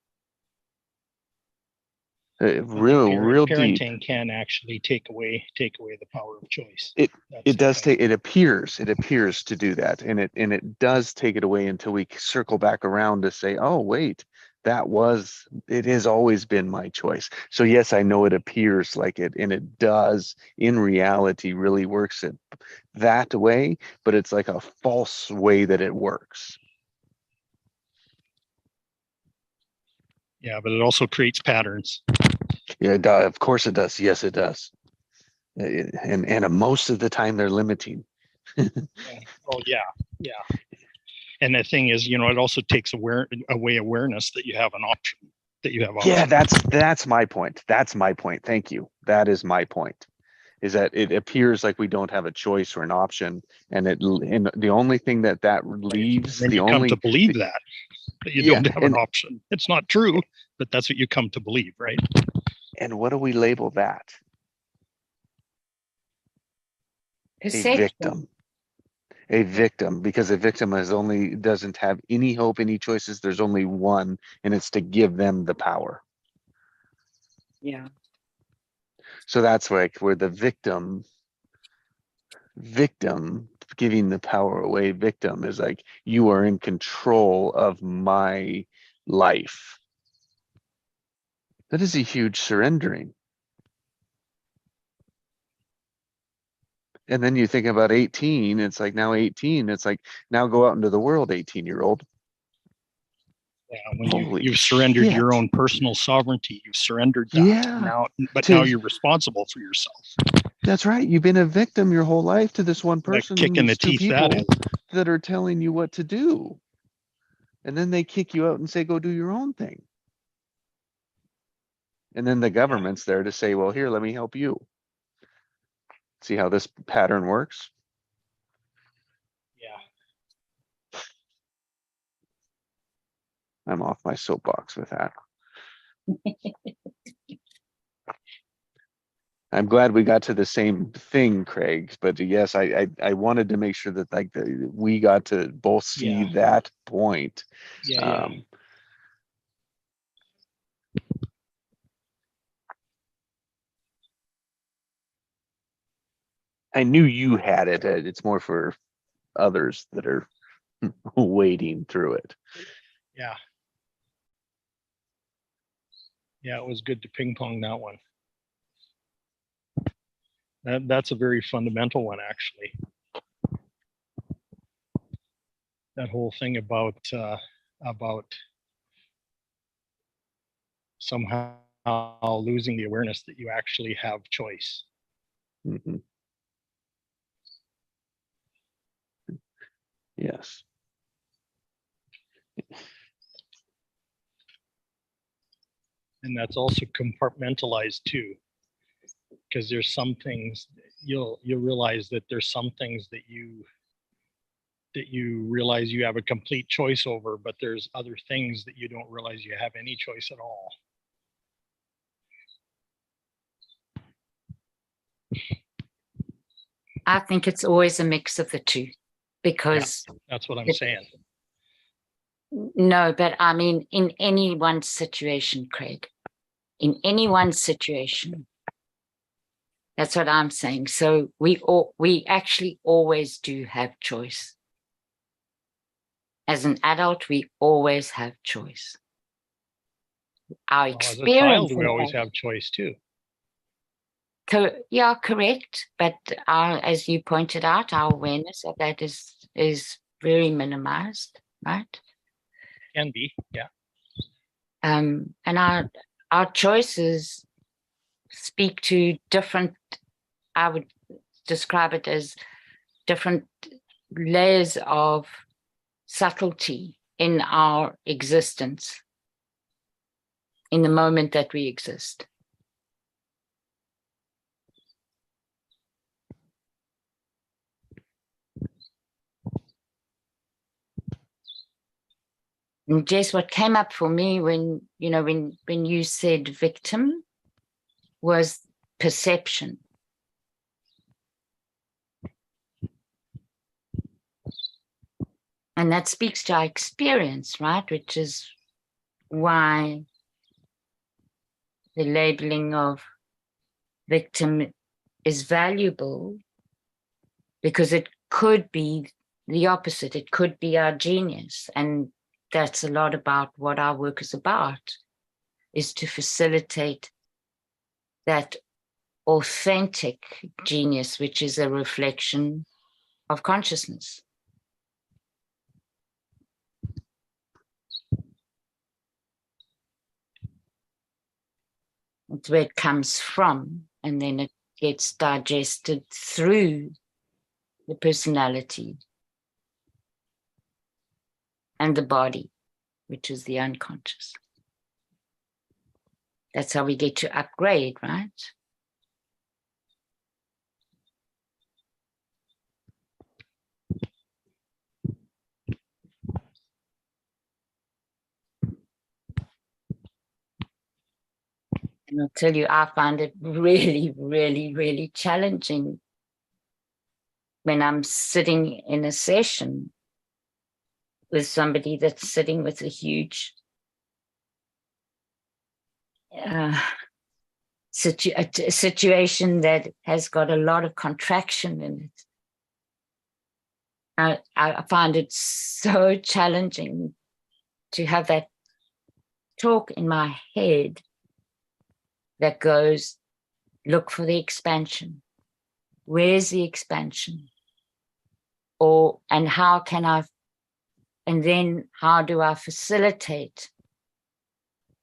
B: Real deep.
D: Parenting can actually take away the power of choice.
B: It
D: That's
B: it
D: the
B: does
D: thing.
B: take, it appears to do that, and it does take it away until we circle back around to say, oh wait, it has always been my choice. So yes, I know it appears like it, and it does in reality really works it that way, but it's like a false way that it works.
D: Yeah, but it also creates patterns.
B: Yeah, of course it does. Yes, it does. And most of the time they're limiting.
D: Oh yeah. And the thing is, it also takes away awareness that you have an option, that you have
B: Yeah,
D: options.
B: that's my point. That's my point. Thank you. That is my point. Is that it appears like we don't have a choice or an option, and the only thing that leaves,
D: And then
B: the
D: you come to
B: only
D: believe that you
B: yeah,
D: don't have an option. It's not true, but that's what you come to believe, right?
B: and what do we label that? A
C: Perception.
B: victim. A victim, because a victim doesn't have any hope, any choices. There's only one, and it's to give them the power.
C: Yeah.
B: So that's like where the victim giving the power away, victim is like, you are in control of my life. That is a huge surrendering. And then you think about 18, it's like now 18, it's like now go out into the world, 18-year-old.
D: Yeah, when
B: Holy
D: you've surrendered your
B: shit.
D: own personal sovereignty, you've surrendered that.
B: Yeah.
D: Now you're responsible for yourself.
B: That's right. You've been a victim your whole life to this one person,
D: kick in the
B: these two
D: teeth that
B: people
D: is.
B: that are telling you what to do. And then they kick you out and say, go do your own thing. And then the government's there to say, well, here, let me help you. See how this pattern works?
D: Yeah.
B: I'm off my soapbox with that. I'm glad we got to the same thing, Craig. But yes, I wanted to make sure that we got to both see that point.
D: Yeah.
B: I knew you had it. It's more for others that are wading through it.
D: Yeah. Yeah, it was good to ping pong that one. That's a very fundamental one, actually. That whole thing about somehow losing the awareness that you actually have choice.
B: Mm-hmm. Yes.
D: And that's also compartmentalized too, because there's some things you'll realize that there's some things that you realize you have a complete choice over, but there's other things that you don't realize you have any choice at all.
C: I think it's always a mix of the two, because
D: that's what I'm saying.
C: No, but I mean, in any one situation, Craig, in any one situation, that's what I'm saying. So we actually always do have choice. As an adult, we always have choice. Our experience.
D: As a child, we always have choice too.
C: Yeah, correct. But as you pointed out, our awareness of that is very minimized, right?
D: Can be, yeah.
C: And our choices speak to different, I would describe it as different layers of subtlety in our existence, in the moment that we exist. And Jess, what came up for me when you said victim was perception. And that speaks to our experience, right? Which is why the labeling of victim is valuable because it could be the opposite. It could be our genius. And that's a lot about what our work is about, is to facilitate that authentic genius, which is a reflection of consciousness. It's where it comes from, and then it gets digested through the personality and the body, which is the unconscious. That's how we get to upgrade, right? And I'll tell you, I find it really, really, really challenging when I'm sitting in a session with somebody that's sitting with a huge situation that has got a lot of contraction in it. I find it so challenging to have that talk in my head that goes, look for the expansion. Where's the expansion? And how can I, and then how do I facilitate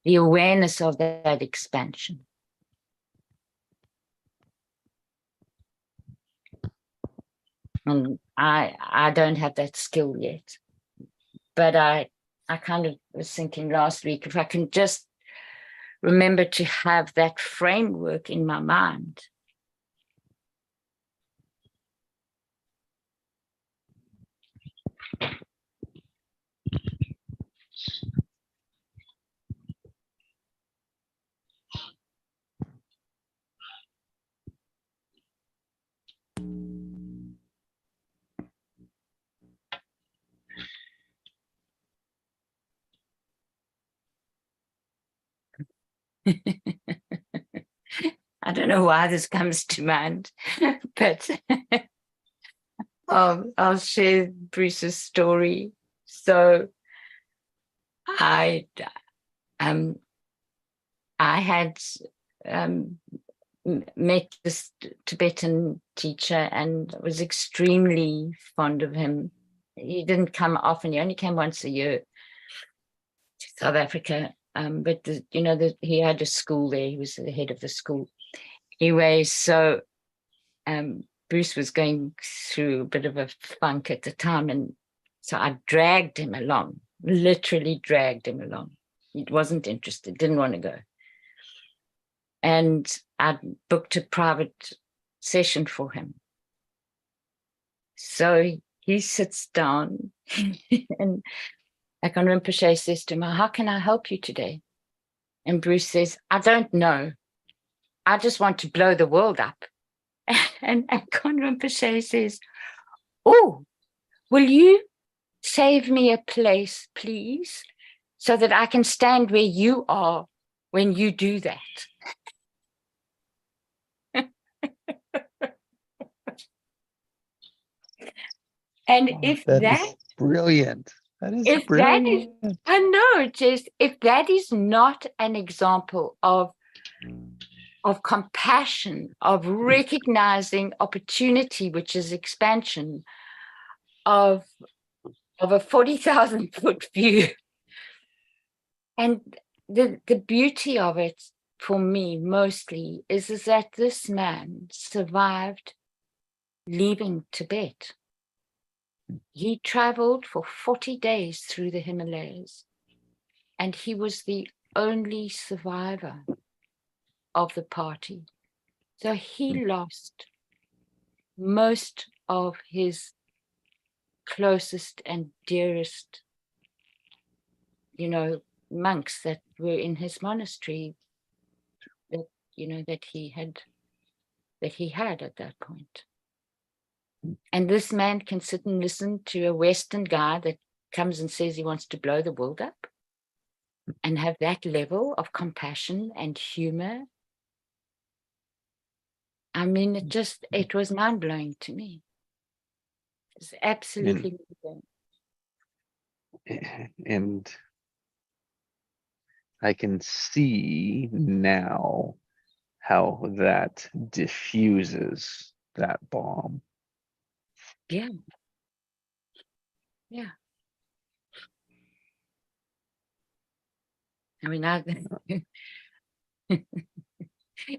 C: the awareness of that expansion? And I don't have that skill yet, but I kind of was thinking last week, if I can just remember to have that framework in my mind. I don't know why this comes to mind, but I'll share Bruce's story. So I had met this Tibetan teacher and was extremely fond of him. He didn't come often. He only came once a year to South Africa. But he had a school there. He was the head of the school. Anyway, so Bruce was going through a bit of a funk at the time, and so I dragged him along, literally dragged him along. He wasn't interested, didn't want to go. And I booked a private session for him. So he sits down and Akon Rinpoche says to him, how can I help you today? And Bruce says, I don't know. I just want to blow the world up. And Akon Rinpoche says, oh, will you save me a place, please, so that I can stand where you are when you do that? And if
B: That
C: that
B: is brilliant. That is
C: if
B: brilliant.
C: that is, I know, just if that is not an example of compassion, of recognizing opportunity, which is expansion, of a 40,000 foot view. And the beauty of it for me mostly is that this man survived leaving Tibet. He traveled for 40 days through the Himalayas, and he was the only survivor of the party. So he lost most of his closest and dearest, monks that were in his monastery that he had at that point. And this man can sit and listen to a Western guy that comes and says he wants to blow the world up. and have that level of compassion and humor. I mean, it was mind blowing to me. It's absolutely mind-blowing.
B: And I can see now how that diffuses that bomb.
C: Yeah. Yeah. I mean,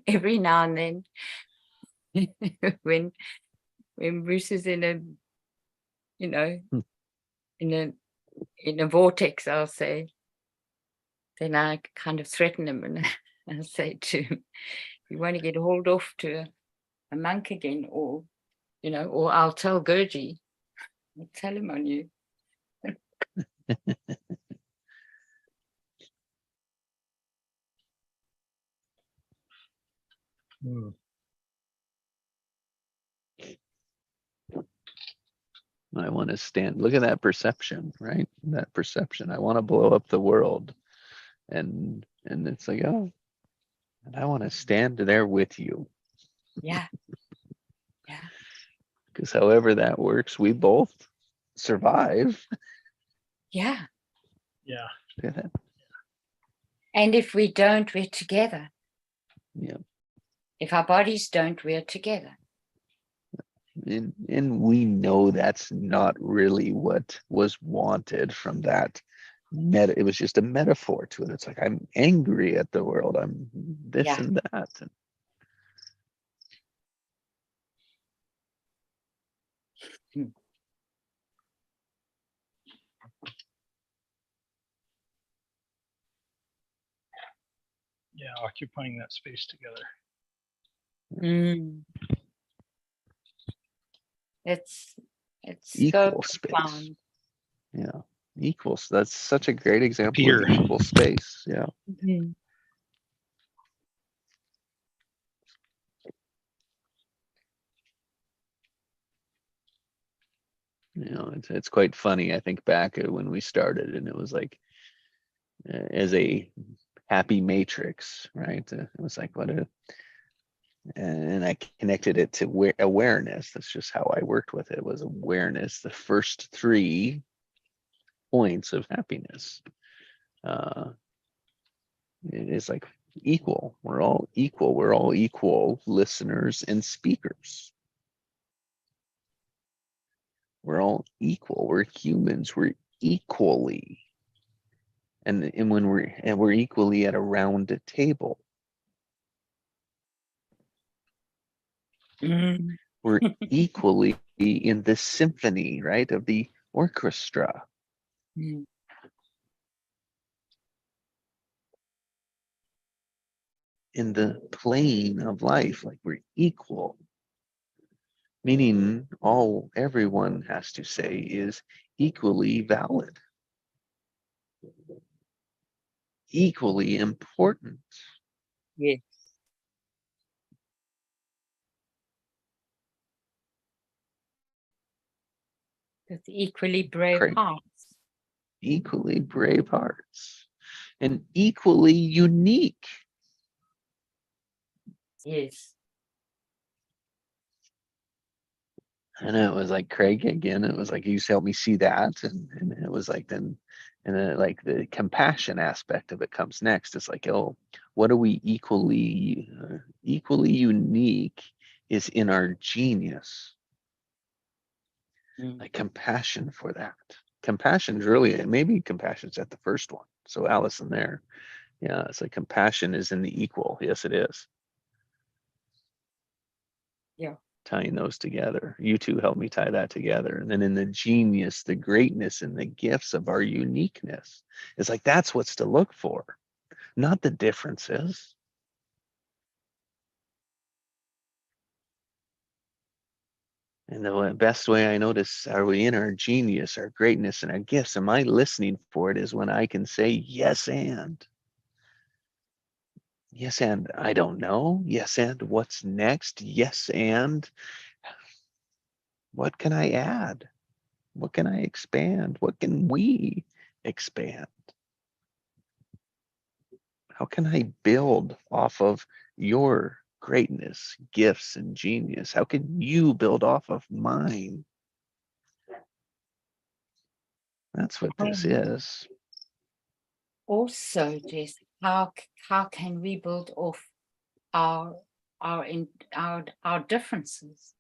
C: every now and then, when Bruce is in a, you know,
B: Hmm.
C: in a vortex, I'll say, then I kind of threaten him and I say to him, you want to get hauled off to a monk again, or, or I'll tell Gurji, I'll tell him on you.
D: Hmm.
B: I want to stand. Look at that perception, right? That perception. I want to blow up the world, and it's like, oh, and I want to stand there with you,
C: Yeah. Yeah.
B: because however that works, we both survive.
C: Yeah.
D: Yeah.
B: Look at that.
C: And if we don't, we're together.
B: Yeah,
C: If our bodies don't, we're together.
B: and we know that's not really what was wanted from that. It was just a metaphor to it. It's like, I'm angry at the world. I'm this
C: Yeah.
B: and that.
D: Yeah. Occupying that space together.
C: Mm. It's so
B: Equal space.
C: profound.
B: Yeah, equals. That's such a great example
D: Peer.
B: of equal space. Yeah.
C: Mhm.
B: It's quite funny. I think back at when we started, and it was like, as a happy matrix, right? It was like, and I connected it to awareness. That's just how I worked with it, was awareness. The first 3 points of happiness. It is like equal. We're all equal. We're all equal listeners and speakers. We're all equal. We're humans. We're equally, and when we're equally at a round table.
C: Mm.
B: We're equally in the symphony, right, of the orchestra.
C: Mm.
B: In the plane of life, like we're equal. Meaning everyone has to say is equally valid, equally important.
C: Yes. With equally brave
B: Craig,
C: hearts.
B: equally brave hearts, and equally unique.
C: Yes.
B: And it was like, Craig, again, it was like, you helped me see that. And it was like, then like the compassion aspect of it comes next. It's like, oh, what are we equally unique is in our genius.
C: Mm.
B: Like compassion for that. Compassion's really, maybe compassion's at the first one. So Allison there. Yeah, it's like compassion is in the equal. Yes, it is.
C: Yeah.
B: Tying those together. You two help me tie that together. And then in the genius, the greatness, and the gifts of our uniqueness. It's like, that's what's to look for, not the differences. And the best way I notice, are we in our genius, our greatness, and our gifts? Am I listening for it? Is when I can say yes and. Yes, and I don't know. Yes, and what's next? Yes, and what can I add? What can I expand? What can we expand? how can I build off of your greatness, gifts, and genius? How can you build off of mine? That's what this is.
C: Also, Jess, how can we build off our our differences?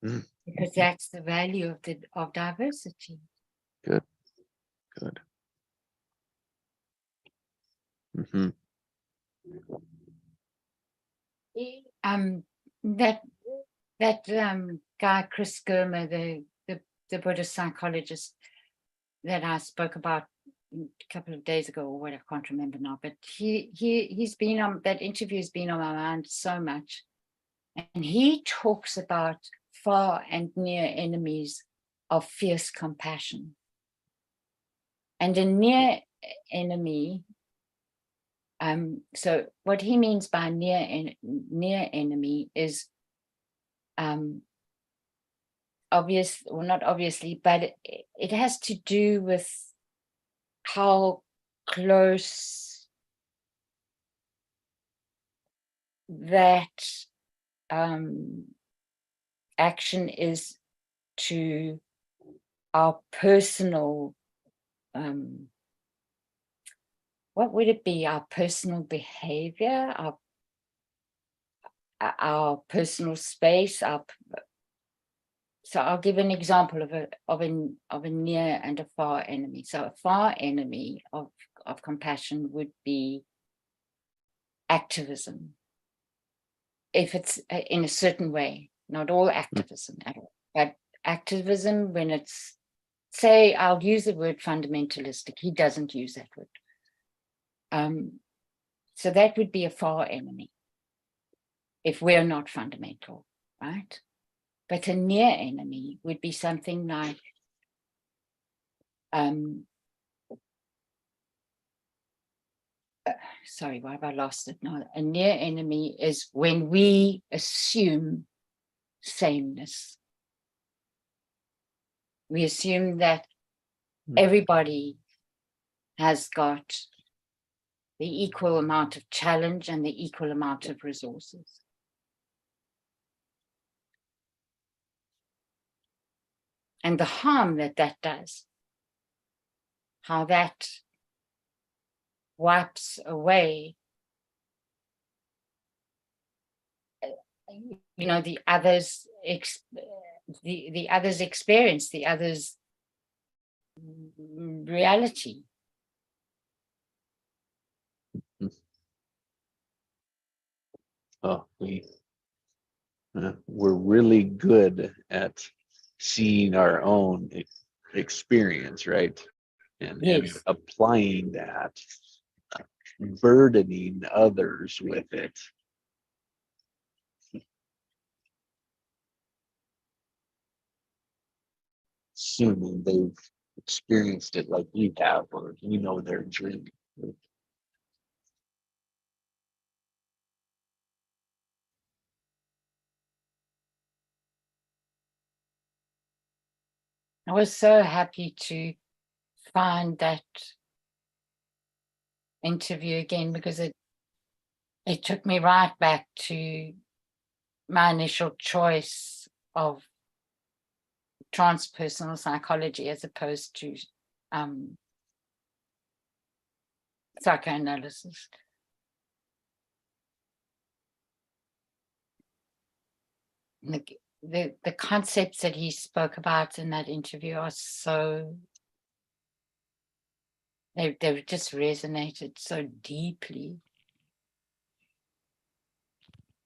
B: Mm.
C: Because that's the value of diversity.
B: Good. Good. Hmm.
C: That guy Chris Germer, the Buddhist psychologist that I spoke about a couple of days ago, or what, I can't remember now, but he's been on, that interview has been on my mind so much. And he talks about far and near enemies of fierce compassion. And a near enemy, so what he means by near enemy is obvious, or not obviously, but it has to do with how close that action is to our personal, what would it be? Our personal behavior, our personal space. So I'll give an example of a near and a far enemy. So a far enemy of compassion would be activism, if it's in a certain way. Not all activism at all, but activism when it's, say, I'll use the word fundamentalistic. He doesn't use that word. So that would be a far enemy if we're not fundamental, right? But a near enemy would be something like sorry, why have I lost it now? A near enemy is when we assume sameness. We assume that everybody has got the equal amount of challenge and the equal amount of resources. And the harm that does, how that wipes away, the others' the others' experience, the others' reality.
B: Oh, we're really good at seeing our own experience, right? And
C: Yes.
B: applying that, burdening others with it. Assuming they've experienced it like we have, or their dream.
C: I was so happy to find that interview again, because it took me right back to my initial choice of transpersonal psychology as opposed to psychoanalysis. The concepts that he spoke about in that interview are so, they've just resonated so deeply.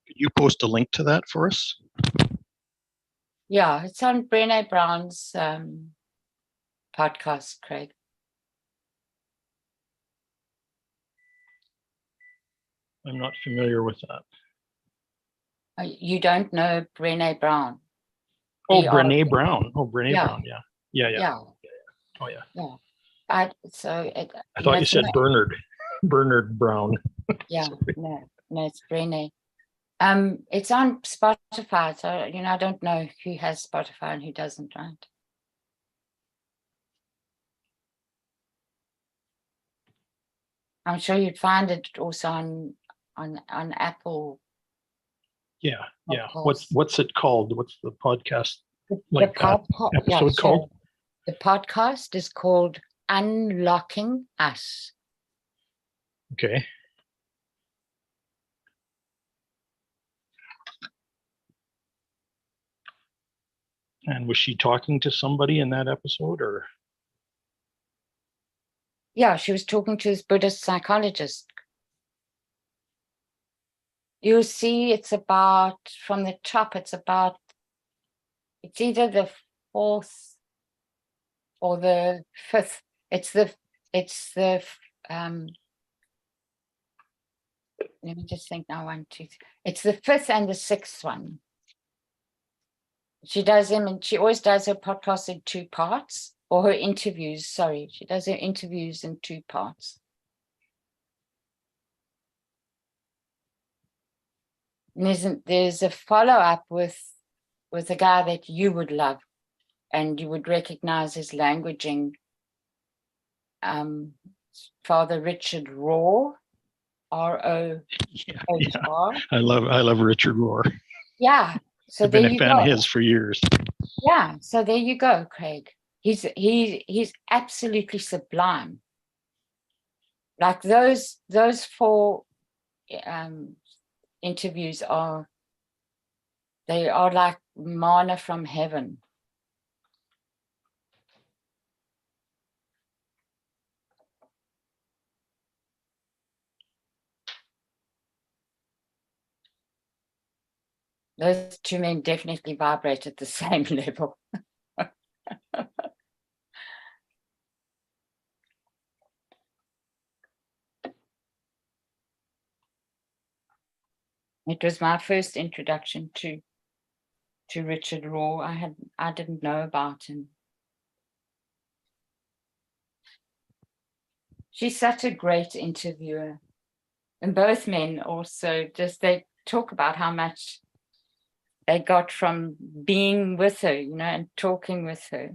D: Could you post a link to that for us?
C: Yeah, it's on Brené Brown's podcast, Craig.
D: I'm not familiar with that.
C: You don't know Brené Brown?
D: Oh, Brené Brown. Oh, Brené
C: Yeah.
D: Brown. Yeah.
C: Yeah.
D: Oh, yeah.
C: Yeah. I
D: thought you said Bernard. Bernard Brown.
C: Yeah. No, it's Brené. It's on Spotify, so I don't know who has Spotify and who doesn't, right? I'm sure you'd find it also on Apple.
D: Yeah, yeah.
C: Podcast.
D: What's it called? What's the podcast
C: The
D: like that
C: yeah,
D: episode
C: sure.
D: called?
C: The podcast is called Unlocking Us.
D: Okay. And was she talking to somebody in that episode, or?
C: Yeah, she was talking to this Buddhist psychologist. You'll see it's about, from the top, it's either the fourth or the fifth. Let me just think now, 1, 2, 3. It's the fifth and the sixth one. She does them, and she always does her podcast in 2 parts, or her interviews. Sorry, she does her interviews in 2 parts. And there's a follow-up with a guy that you would love, and you would recognize his languaging. Father Richard Rohr, R-O-H-R.
D: Yeah. I love Richard Rohr.
C: Yeah. So
D: I've been
C: there
D: a
C: you
D: fan
C: go.
D: of his for years.
C: Yeah. So there you go, Craig. He's absolutely sublime. Like those 4 interviews are like manna from heaven. Those 2 men definitely vibrate at the same level. It was my first introduction to Richard Rohr. I didn't know about him. She's such a great interviewer. And both men also they talk about how much they got from being with her, and talking with her.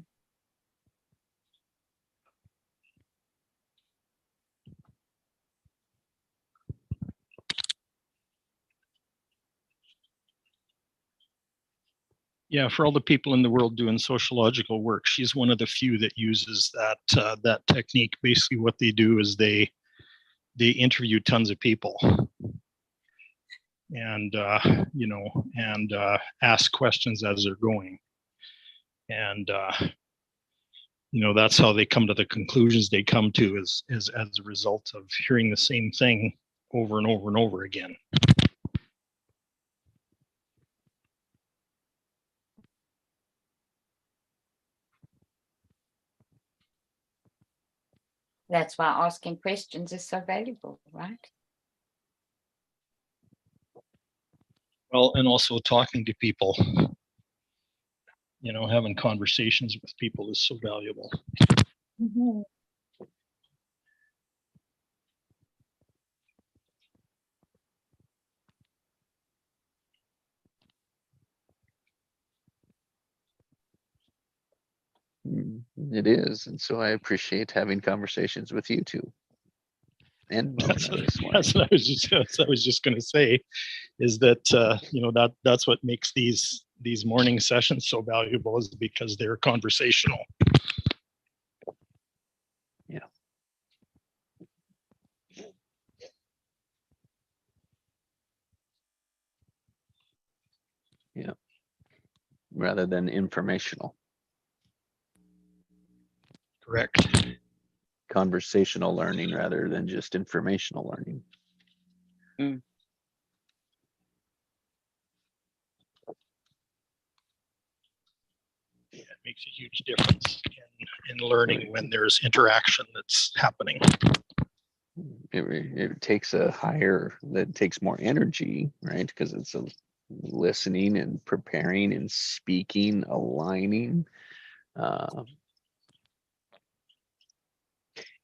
D: Yeah, for all the people in the world doing sociological work, she's one of the few that uses that technique. Basically, what they do is they interview tons of people, and ask questions as they're going, and that's how they come to the conclusions they come to, is as a result of hearing the same thing over and over and over again.
C: That's why asking questions is so valuable, right?
D: Well, and also talking to people, having conversations with people is so valuable.
C: Mm-hmm.
B: It is, and so I appreciate having conversations with you too. And
D: That's what I was just going to say, is that that's what makes these morning sessions so valuable, is because they're conversational.
B: Yeah. Yeah. Rather than informational.
D: Correct.
B: Conversational learning rather than just informational learning.
C: Mm.
D: Yeah, it makes a huge difference in learning when there's interaction that's happening.
B: It takes that takes more energy, right? Because it's a listening and preparing and speaking, aligning,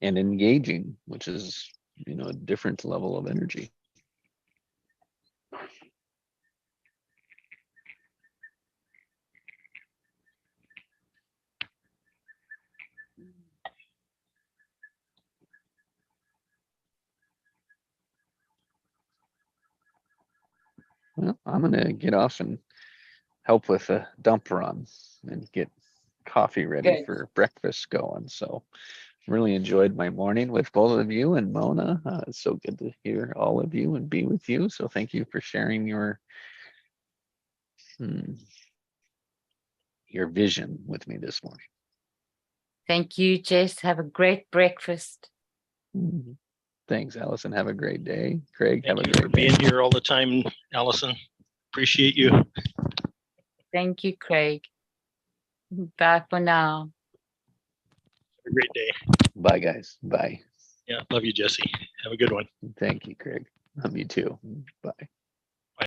B: and engaging, which is a different level of energy. Well, I'm gonna get off and help with a dump run and get coffee ready
C: Good.
B: for breakfast going. So really enjoyed my morning with both of you and Mona. It's so good to hear all of you and be with you. So thank you for sharing your vision with me this morning.
C: Thank you, Jess. Have a great breakfast.
B: Mhm. Thanks, Allison. Have a great day. Craig, have
D: Thank
B: a
D: you for
B: great day.
D: being here all the time, Allison. Appreciate you.
C: Thank you, Craig. Bye for now.
D: Have a great day.
B: Bye, guys. Bye.
D: Yeah, love you, Jesse. Have a good one.
B: Thank you, Craig. Love you too. Bye.